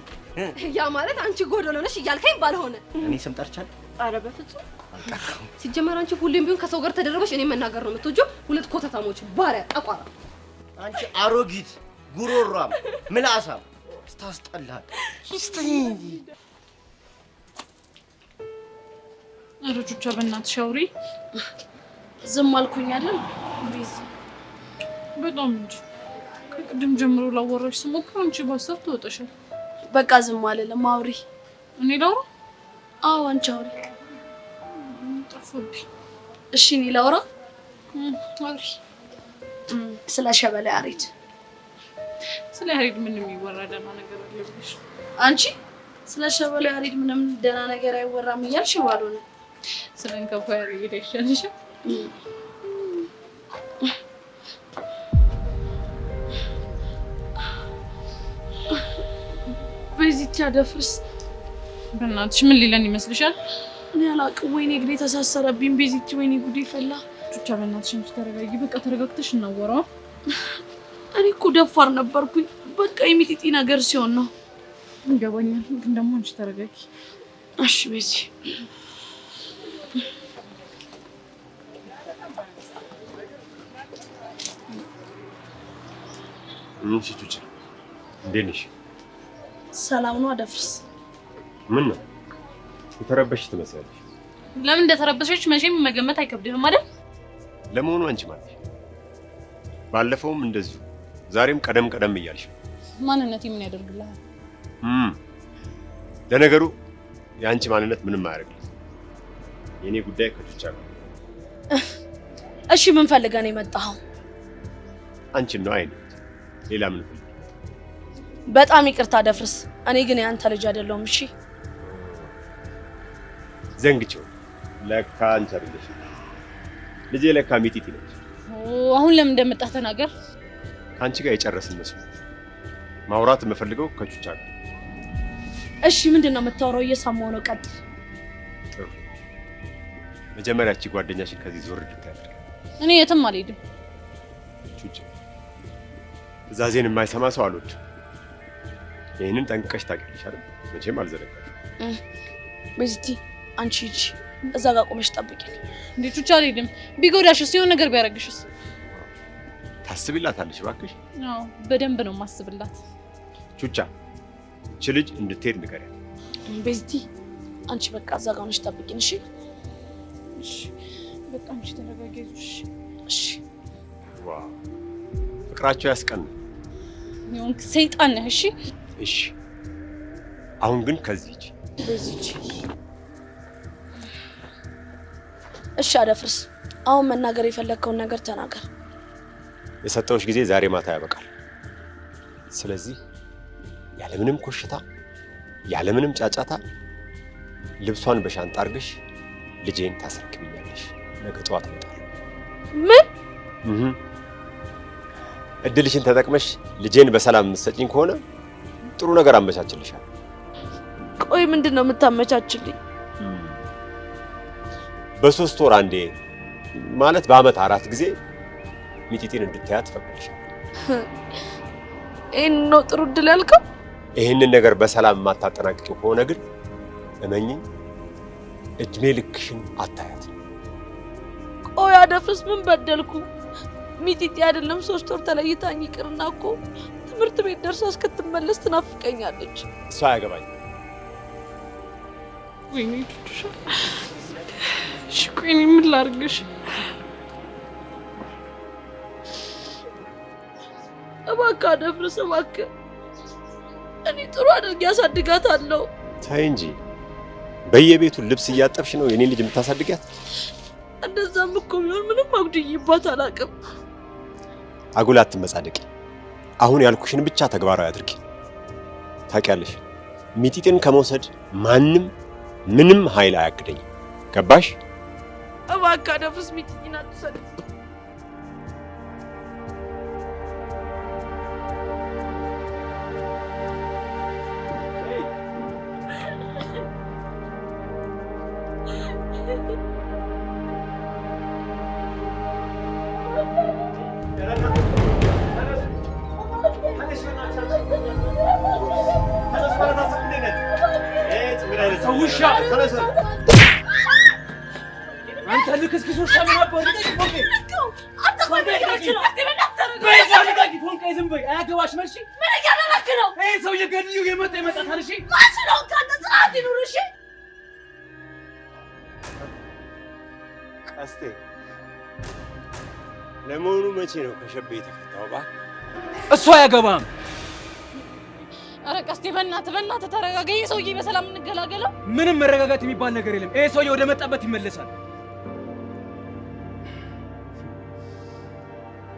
ያ ማለት አንቺ ጎዶሎ ነሽ እያልከኝ ባልሆነ
እኔ ስም ጠርቻለሁ?
ኧረ በፍጹም ሲጀመር አንቺ ሁሌም ቢሆን ከሰው ጋር ተደረበሽ እኔ መናገር ነው የምትወጂው። ሁለት ኮተታሞች ባሪያ ጠቋራ።
አንቺ አሮጊት ጉሮሯም ምላሳም ስታስጠላል።
አረጆቻ በእናትሽ አውሪ።
ዝም አልኩኝ አይደል?
በጣም እንጂ ከቅድም ጀምሮ ላወራሽ ስሞክር አንቺ ባሰብ ትወጣሻል።
በቃ ዝም አልልም። አውሪ።
እኔ ላውራ?
አዎ አንቺ አውሪ።
ጠፋብኝ።
እሺ እኔ ላውራ?
አውሪ።
ስለ ሸበላ ያሬድ።
ስለ ያሬድ ምን የሚወራ ደህና ነገር አለ ብለሽ?
አንቺ ስለ ሸበላ ያሬድ ምንም ደህና ነገር አይወራም እያልሽ ባልሆነ
ስለ እንከፋ ያሬድ ይሻልሻል።
በዚህ ታደፍርስ
በእናትሽ ምን ሊለን ይመስልሻል?
እኔ አላቅም። ወይኔ እግሬ ተሳሰረብኝ። ቤዚቲ ወይኔ ጉዴ ፈላ።
ቹቻ በእናትሽ አንቺ ተረጋጊ። በቃ ተረጋግተሽ እናወራው።
እኔ እኮ ደፋር ነበርኩኝ። በቃ የሚጢጢ ነገር ሲሆን ነው።
ይገባኛል፣ ግን ደግሞ አንቺ ተረጋጊ።
እሺ ቤዚ
እሺ ቹቻ እንዴት ነሽ?
ሰላም ነው አደፍርስ?
ምን ነው የተረበሽ ትመስያለሽ?
ለምን እንደተረበሸች መቼም መገመት አይከብድህም አይደል?
ለመሆኑ አንቺ ማለት ባለፈውም እንደዚሁ ዛሬም ቀደም እያልሽ
ማንነቴ ምን ያደርግልሃል?
ለነገሩ የአንቺ ማንነት ምንም አያደርግልኝ። የኔ ጉዳይ ከቹቻ ጋር።
እሺ ምን ፈልገህ ነው የመጣኸው?
አንቺን ነው አይደል? ሌላ ምን ፈልገህ?
በጣም ይቅርታ ደፍርስ፣ እኔ ግን ያንተ ልጅ አይደለሁም። እሺ
ዘንግቼው ለካ አንቺ አይደለሽ ልጄ፣ ለካ ሚጢጢ ነች።
አሁን ለምን እንደመጣህ ተናገር።
ከአንቺ ጋር የጨረስን መስሎ ማውራት የምፈልገው ከቹቻ ጋር።
እሺ ምንድነው የምታወራው? እየሰማሁ ነው። ቀጥል።
ጥሩ። መጀመሪያ እቺ ጓደኛሽን ከዚህ ዞር እንድታደርግ።
እኔ የትም አልሄድም።
ቹቻ ትዕዛዜን የማይሰማ ሰው አልወድም። ይህንን ጠንቅቀሽ ታውቂያለሽ አይደል? መቼም አልዘነጋሽም።
ቤዚቲ አንቺ ሂጂ፣ እዛ ጋር ቆመሽ ጠብቂኝ።
እንዴ ቹቻ አልሄድም። ቢጎዳሽስ? የሆነ ነገር ቢያደርግሽስ?
ታስቢላታለሽ እባክሽ?
አዎ በደንብ ነው የማስብላት።
ቹቻ እቺ ልጅ እንድትሄድ ንገሪያት።
ቤዚቲ አንቺ በቃ እዛ ጋር ሆነሽ ጠብቂኝ። እሺ
እሺ በቃ አንቺ ተረጋጊ።
እሺ
ዋው ፍቅራቸው ያስቀናል።
የሆንክ ሰይጣን ነህ። እሺ
እሺ አሁን ግን ከዚህ ሂጂ።
ቤዚቲ እሺ አደፍርስ፣ አሁን መናገር የፈለግከውን ነገር ተናገር።
የሰጠሁሽ ጊዜ ዛሬ ማታ ያበቃል። ስለዚህ ያለምንም ኮሽታ ያለምንም ጫጫታ ልብሷን በሻንጣ አድርገሽ ልጄን ታስረክብኛለሽ። ነገ ጠዋት እመጣለሁ።
ምን?
እድልሽን ተጠቅመሽ ልጄን በሰላም የምትሰጪኝ ከሆነ ጥሩ ነገር አመቻችልሻለሁ።
ቆይ ምንድነው የምታመቻችልኝ?
በ3 ወር አንዴ ማለት በአመት 4 ጊዜ ሚጢጢን እንድታያት ፈቅድልሻለሁ።
ይሄን ነው ጥሩ እድል ያልከው?
ይሄንን ነገር በሰላም የማታጠናቅቂው ከሆነ ግን እመኚኝ እድሜ ልክሽን አታያት።
ቆይ አደፍርስ ምን በደልኩ? ሚጢጢ አይደለም 3 ወር ተለይታኝ ይቅርና እኮ ትምህርት ቤት ደርሳ እስክትመለስ ትናፍቀኛለች።
እሷ አያገባኝ።
ወይኔ ቹቻ፣ እሺ ቆይ እኔ ምን ላድርግሽ?
እባክህ አደፍርስ እባክህ፣ እኔ ጥሩ አድርጌ አሳድጋታለሁ።
ተይ እንጂ በየቤቱ ልብስ እያጠብሽ ነው የኔን ልጅ የምታሳድጊያት?
እንደዛም እኮ ቢሆን ምንም አጉድዬባት አላውቅም።
አጉል አትመጻደቂ። አሁን ያልኩሽን ብቻ ተግባራዊ አድርጊ። ታውቂያለሽ ሚጢጢን ከመውሰድ ማንም ምንም ኃይል አያግደኝም። ገባሽ?
እባክህ አደፍርስ ሚጢጢን አትውሰድ።
አንተ ልክስክስ ውሻ ምን አባህ ዝም በይ። አያገባሽ መልሽ።
ምን እያደረክ ነው?
ይሄ ሰውዬ ገድዩ የመጣ ይመጣታል። እሺ
ማን ነው? ካንተ ስርዓት ይኑር። እሺ
ቀስቴ፣ ለመሆኑ መቼ ነው ከሸቤ የተፈታው? እባክህ
እሱ አያገባም።
ኧረ ቀስቴ በእናትህ ተረጋጋ። ይሄ ሰውዬ በሰላም እንገላገለው።
ምንም መረጋጋት የሚባል ነገር የለም። ይሄ ሰውዬ ወደ መጣበት ይመለሳል።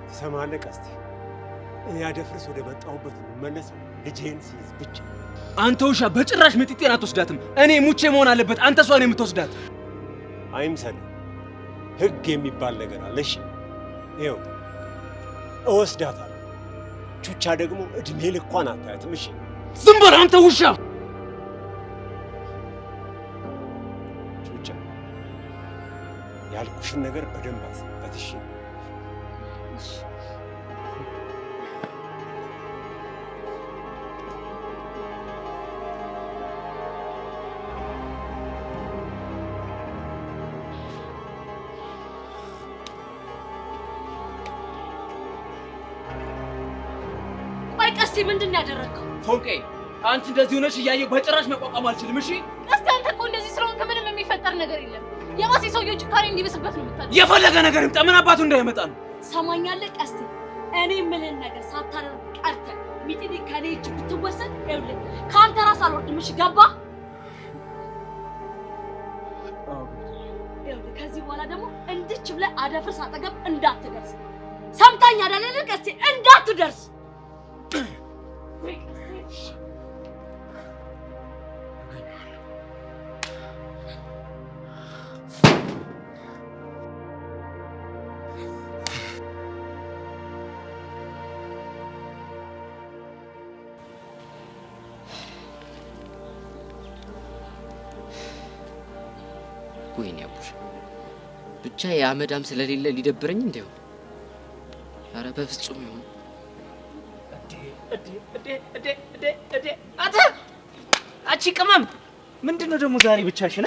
ትሰማለህ ቀስቴ? እኔ አደፍርስ ወደ መጣሁበት የምመለሰው ልጄን ሲይዝ ብቻ።
አንተ ውሻ በጭራሽ ሚጢጢን አትወስዳትም። እኔ ሙቼ መሆን አለበት። አንተ እሷን የምትወስዳት
አይምሰልህ። ህግ የሚባል ነገር አለ። እሺ ይኸው እወስዳታለሁ። ቹቻ ደግሞ እድሜ ልኳን አታያትም። እሺ
ዝም በል አንተ ውሻ።
ቹቻ ያልኩሽን ነገር በደንብ አስብበት እሺ?
ቆይ ቀስቴ ምንድን ነው ያደረገው?
ፎንቄ አንቺ እንደዚህ ሆነሽ እያየሁ በጭራሽ መቋቋም አልችልም። እሺ
ቀስቴ አንተ እኮ እንደዚህ ስለሆንክ ምንም የሚፈጠር ነገር የለም። የባሴ ሰውዬው ጭካሬ እንዲብስበት ነው የምታደርገው።
የፈለገ ነገር ይምጣ፣ ምን አባቱ እንዳይመጣ ነው።
ሰማኛለህ ቀስቴ፣ እኔ የምልህን ነገር ሳታደርግ ቀርተህ ሚጢጢ ከኔ እጅ ብትወሰድ ይኸውልህ ከአንተ ራስ አልወርድም። እሺ ገባህ? ይኸውልህ ከዚህ በኋላ ደግሞ እንድች ብለህ አደፍርስ አጠገብ እንዳትደርስ። ሰምታኝ አይደል ቀስቴ? እንዳትደርስ።
ወይኔ አቡሽ ብቻ የአመዳም ስለሌለ ሊደብረኝ እንደው ኧረ በፍጹም ይሁን።
አቺ ቅመም ምንድነው ደግሞ ዛሬ ብቻሽን?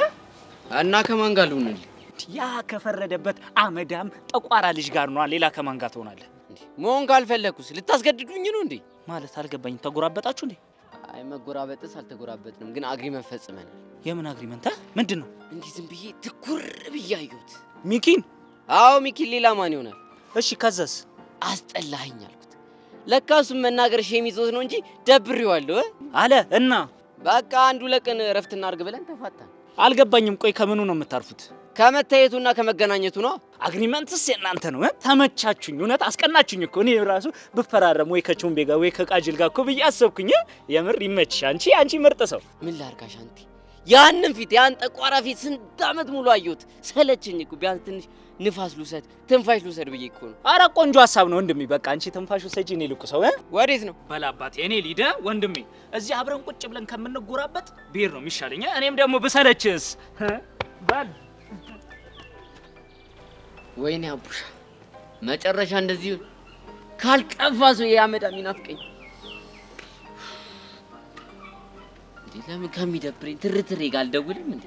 እና ከማን ጋር ልሁንልህ?
ያ ከፈረደበት አመዳም ጠቋራ ልጅ ጋር ነው። ሌላ ከማን ጋር ትሆናለህ?
መሆን ካልፈለኩስ ልታስገድዱኝ ነው እንዴ?
ማለት አልገባኝም። ተጎራበጣችሁ እንዴ?
አይ መጎራበጥስ አልተጎራበጥንም፣ ግን አግሪመንት ፈጽመናል።
የምን አግሪመንት? ምንድነው?
እንዲህ ዝም ብዬ ትኩር ብዬ አየሁት።
ሚኪን?
አዎ ሚኪን፣ ሌላ ማን ይሆናል?
እሺ ከዛስ?
አስጠላኸኝ አልኩት። ለካ እሱም መናገር ሼም ይዞት ነው እንጂ ደብሬዋለሁ
አለ እና
በቃ አንዱ ለቀን እረፍት እናድርግ ብለን ተፋታን።
አልገባኝም። ቆይ ከምኑ ነው የምታርፉት?
ከመታየቱና ከመገናኘቱ ነው።
አግሪመንትስ የእናንተ ነው። ተመቻችሁኝ፣ እውነት አስቀናችሁኝ እኮ። እኔ ራሱ ብፈራረም ወይ ከቾምቤ ጋር ወይ ከቃጅል ጋር እኮ ብዬ አሰብኩኝ። የምር ይመችሽ። አንቺ ምርጥ ሰው።
ምን ላድርጋሽ አንቲ? ያንን ፊት ያን ጠቋራ ፊት ስንት ዓመት ሙሉ አየሁት። ሰለችኝ እኮ። ቢያንስ ትንሽ ንፋስ ልውሰድ፣ ትንፋሽ ልውሰድ ብዬ እኮ ነው።
አረ ቆንጆ ሀሳብ ነው ወንድሜ። በቃ አንቺ ትንፋሽ ውሰጂ፣ እኔ ልቁ ሰው።
ወዴት ነው?
በላባቴ እኔ ሊደ ወንድሜ፣ እዚህ አብረን ቁጭ ብለን ከምንጎራበጥ ብሄር ነው የሚሻለኝ። እኔም ደግሞ ብሰለችስ ባል።
ወይኔ አቡሻ መጨረሻ እንደዚህ ካልቀፋ ሰው ያመዳም ይናፍቀኝ። ለምን ከሚደብረኝ ትርትሬ ጋር አልደውልም እንዴ?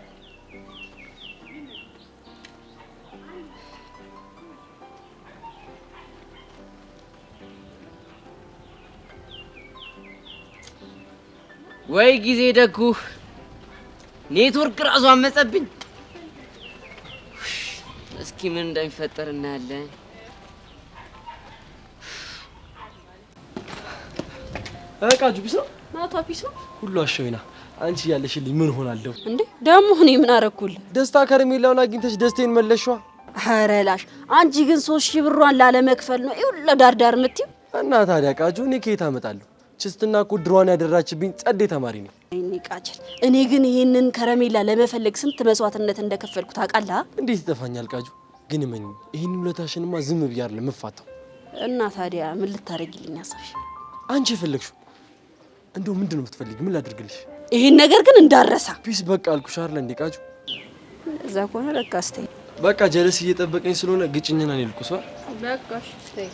ወይ ጊዜ ደጉ ኔትወርክ ራሱ አመጸብኝ። እስኪ ምን እንደሚፈጠር እናያለን።
ቃጁ ቢስ ነው
ማታ ቢስ ነው
ሁሉ አሸውና አንቺ ያለሽልኝ ምን ሆናለሁ
እንዴ? ደሞ እኔ ምን አረኩልህ?
ደስታ ከረሜላውን አግኝተሽ ደስቴን መለሽዋ።
ኧረ ላሽ አንቺ ግን 3000 ብሯን ላለመክፈል ነው ይሁን ለዳርዳር የምትይው።
እና ታዲያ ቃጁ እኔ ከየት አመጣለሁ? ችስትና እኮ ድሯን ያደራችብኝ ጸዴ ተማሪ ነው።
እኔ ቃጭል እኔ ግን ይሄንን ከረሜላ ለመፈለግ ስንት መስዋዕትነት እንደከፈልኩ ታውቃለህ?
እንዴት ይጠፋኛል ቃጁ? ግን እመኝ ይሄን ውለታሽንማ ዝም ብዬ አይደለም የምፋታው።
እና ታዲያ ምን ልታረጊልኝ አሰብሽ?
አንቺ የፈለግሽው እንደው ምንድን ነው የምትፈልጊ? ምን ላድርግልሽ?
ይሄን ነገር ግን እንዳረሳ።
ፒስ በቃ አልኩሽ አይደል እንዴ ቃጁ?
እዛ ከሆነ በቃ አስተይ
በቃ ጀለስ እየጠበቀኝ ስለሆነ ግጭኝና እኔ ልኩሷ።
በቃ አስተይ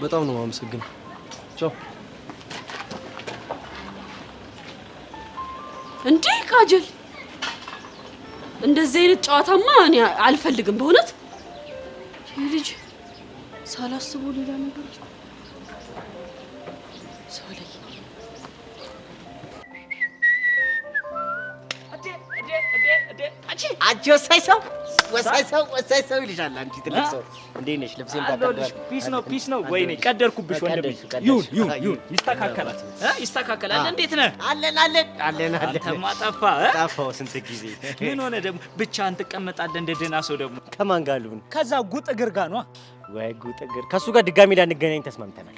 በጣም ነው የማመሰግነው። ቻው።
እንዴ ቃጀል እንደዚህ አይነት ጨዋታማ እኔ አልፈልግም በእውነት። ልጅ ሳላስበው ሌላ ነገር ሳላይ
አንቺ ወሳይ ሰው ይልሻል። አንቺ ትልቅ ሰው እንዴት ነሽ? ልብሴን ታቀርባለሽ?
ፒስ ነው። ወይኔ ቀደርኩብሽ ወንድሜ። ይሁን ይስተካከላል። እንዴት ነህ?
አለን።
አንተማ
ጠፋሁ ስንት ጊዜ።
ምን ሆነ ደግሞ ብቻህን ትቀመጣለህ እንደ ደህና ሰው? ደግሞ
ከማን ጋር ልሁን?
ከዛ ጉጥ እግር ጋር ነዋ።
ወይ ጉጥ እግር። ከሱ ጋር ድጋሚ ላንገናኝ ተስማምተናል።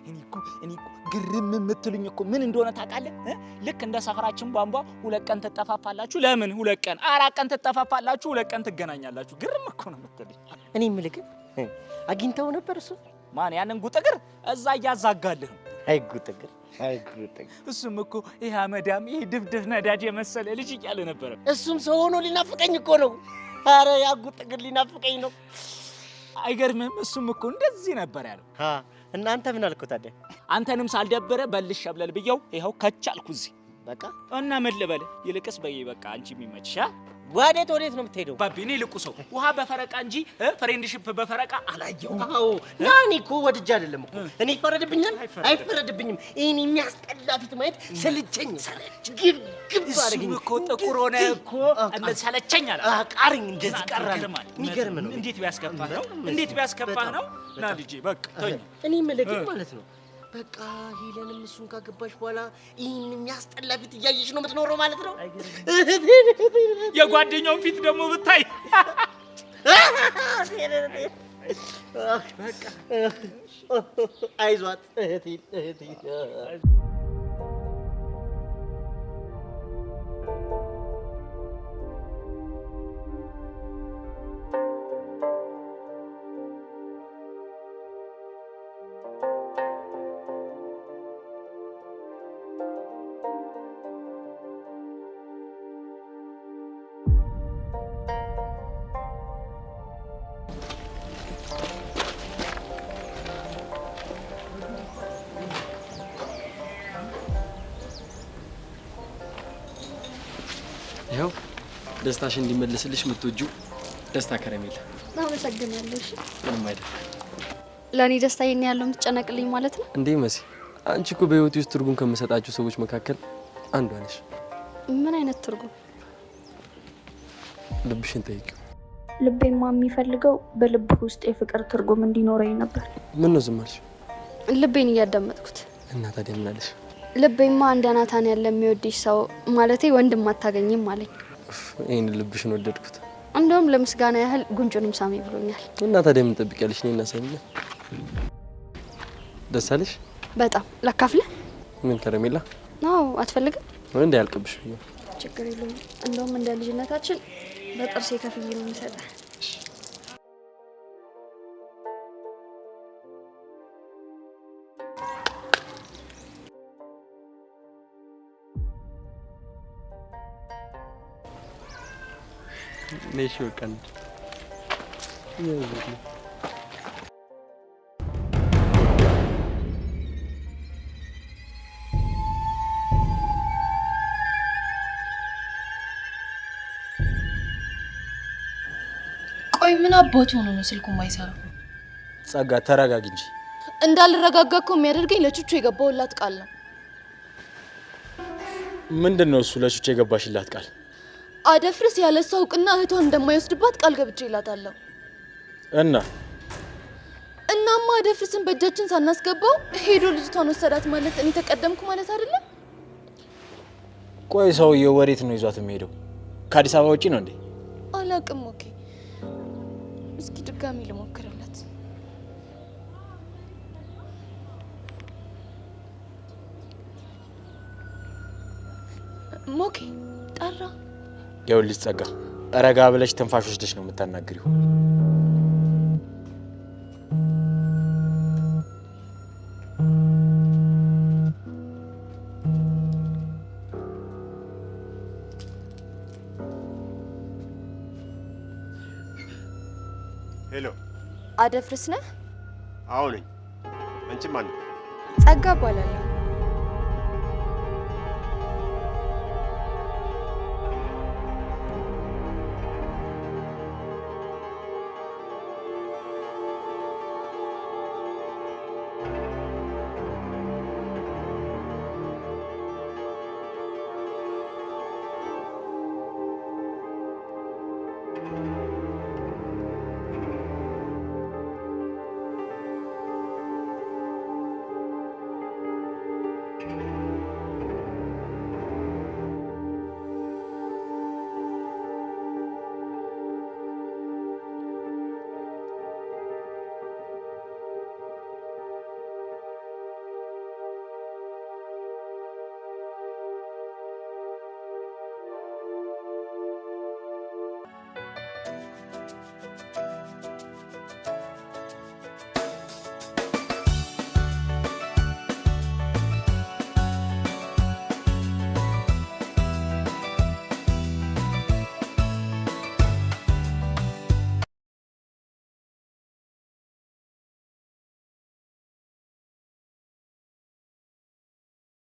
እኔ እኮ ግርም የምትሉኝ እኮ ምን እንደሆነ ታውቃለህ? ልክ እንደ ሰፈራችን ቧንቧ 2 ቀን ትጠፋፋላችሁ። ለምን 2 ቀን 4 ቀን ትጠፋፋላችሁ፣ 2 ቀን ትገናኛላችሁ። ግርም እኮ ነው የምትሉኝ።
እኔ የምልህ ግን አግኝተው ነበር እሱ
ማን? ያንን ጉጥ እግር እዛ እያዛጋልህ።
አይ ጉጥ እግር
እሱም እኮ ይሄ አመዳም ይሄ ድፍድፍ ነዳጅ የመሰለ ልጅ እያለ ነበረ።
እሱም ሰው ሆኖ ሊናፍቀኝ እኮ ነው። ኧረ ያጉጥ ግን ሊናፍቀኝ ነው።
አይገርምም? እሱም እኮ እንደዚህ ነበር ያለው።
እናንተ ምን አልኩት ታዲያ?
አንተንም ሳልደበረ በልሽ ሸብለል ብየው ይኸው ከቻልኩ እዚህ
በቃ።
እና ምን ልበል? ይልቅስ በይ በቃ አንቺ የሚመችሽ
ወዴት ነው የምትሄደው?
ባቢ እኔ ልቁ ሰው ውሃ በፈረቃ እንጂ ፍሬንድሺፕ በፈረቃ አላየሁም።
አዎ እኔ እኮ ወድጄ አይደለም እኮ። እኔ ይፈረድብኛል? አይፈረድብኝም። ይሄን የሚያስጠላ ፊት ማየት ሰለቸኝ። ግብግብ አደረገኝ
እኮ ጥቁር ሆነ እኮ እንደ ሰለቸኝ አለ።
አቃረኝ እንደዚህ ቀራል። የሚገርም ነው።
እንዴት ቢያስከፋህ ነው? እንዴት ቢያስከፋህ ነው? ና ልጄ በቃ ተኝ።
እኔ መለግን ማለት ነው በቃ ሄለንም እሱን ካገባሽ በኋላ ይህን የሚያስጠላ ፊት እያየሽ ነው የምትኖረው ማለት ነው።
የጓደኛውን ፊት ደግሞ ብታይ
በቃ አይዟት እህቴ።
ይኸው ደስታሽ እንዲመለስልሽ የምትወጂው ደስታ ከረሜላ።
አመሰግናለሁ። እሺ
ምንም አይደል።
ለእኔ ደስታ ይሄን ያለው የምትጨነቅልኝ ማለት ነው
እንዴ? መሲ አንቺ እኮ በህይወቴ ውስጥ ትርጉም ከምሰጣቸው ሰዎች መካከል አንዷ ነሽ።
ምን አይነት ትርጉም?
ልብሽን ጠይቂው።
ልቤማ የሚፈልገው በልብህ ውስጥ የፍቅር ትርጉም እንዲኖረኝ ነበር።
ምን ነው ዝም አልሽ?
ልቤን እያዳመጥኩት።
እና ታዲያ ምን አለሽ?
ልቤማ እንደ ናታን ያለ የሚወድሽ ሰው ማለቴ ወንድም አታገኝም አለኝ።
ይሄን ልብሽን ወደድኩት።
እንደውም ለምስጋና ያህል ጉንጩንም ሳሚ ብሎኛል።
እና ታዲያ ምን ትጠብቂያለሽ? እኔና ሳሚና ደስ አለሽ?
በጣም ላካፍልህ።
ምን ከረሜላ?
አዎ አትፈልግም?
እንዴ ያልቅብሽ ብዬ።
ችግር የለውም። እንደውም እንደ ልጅነታችን በጥርሴ ከፍዬ ነው የምሰጠህ።
ነሽ ወቀን
ቆይ ምን አባቱ ሆኖ ነው ስልኩ የማይሰራው?
ጸጋ ተረጋጊ እንጂ።
እንዳልረጋጋ እኮ የሚያደርገኝ ለቹቹ የገባውላት ቃል ነው።
ምንድነው እሱ ለቹቹ የገባሽላት ቃል?
አደፍርስ ያለ ሰው እውቅና እህቷን እንደማይወስድባት ቃል ገብቼላታለሁ። እናማ አደፍርስን በእጃችን ሳናስገባው ሄዶ ልጅቷን ወሰዳት ማለት እኔ ተቀደምኩ ማለት አይደለም?
ቆይ ሰውዬው ወዴት ነው ይዟት የሚሄደው? ከአዲስ አበባ ውጪ ነው እንዴ?
አላውቅም። ኦኬ እስኪ ድጋሚ ልሞክርላት። ሞኬ ጠራ።
ይኸውልሽ ጸጋ፣ ረጋ ብለሽ ትንፋሽ ወስደሽ ነው የምታናግሪው።
ሄሎ፣
አደፍርስ ነህ?
አዎ ነኝ። አንቺ ማን?
ጸጋ እባላለሁ።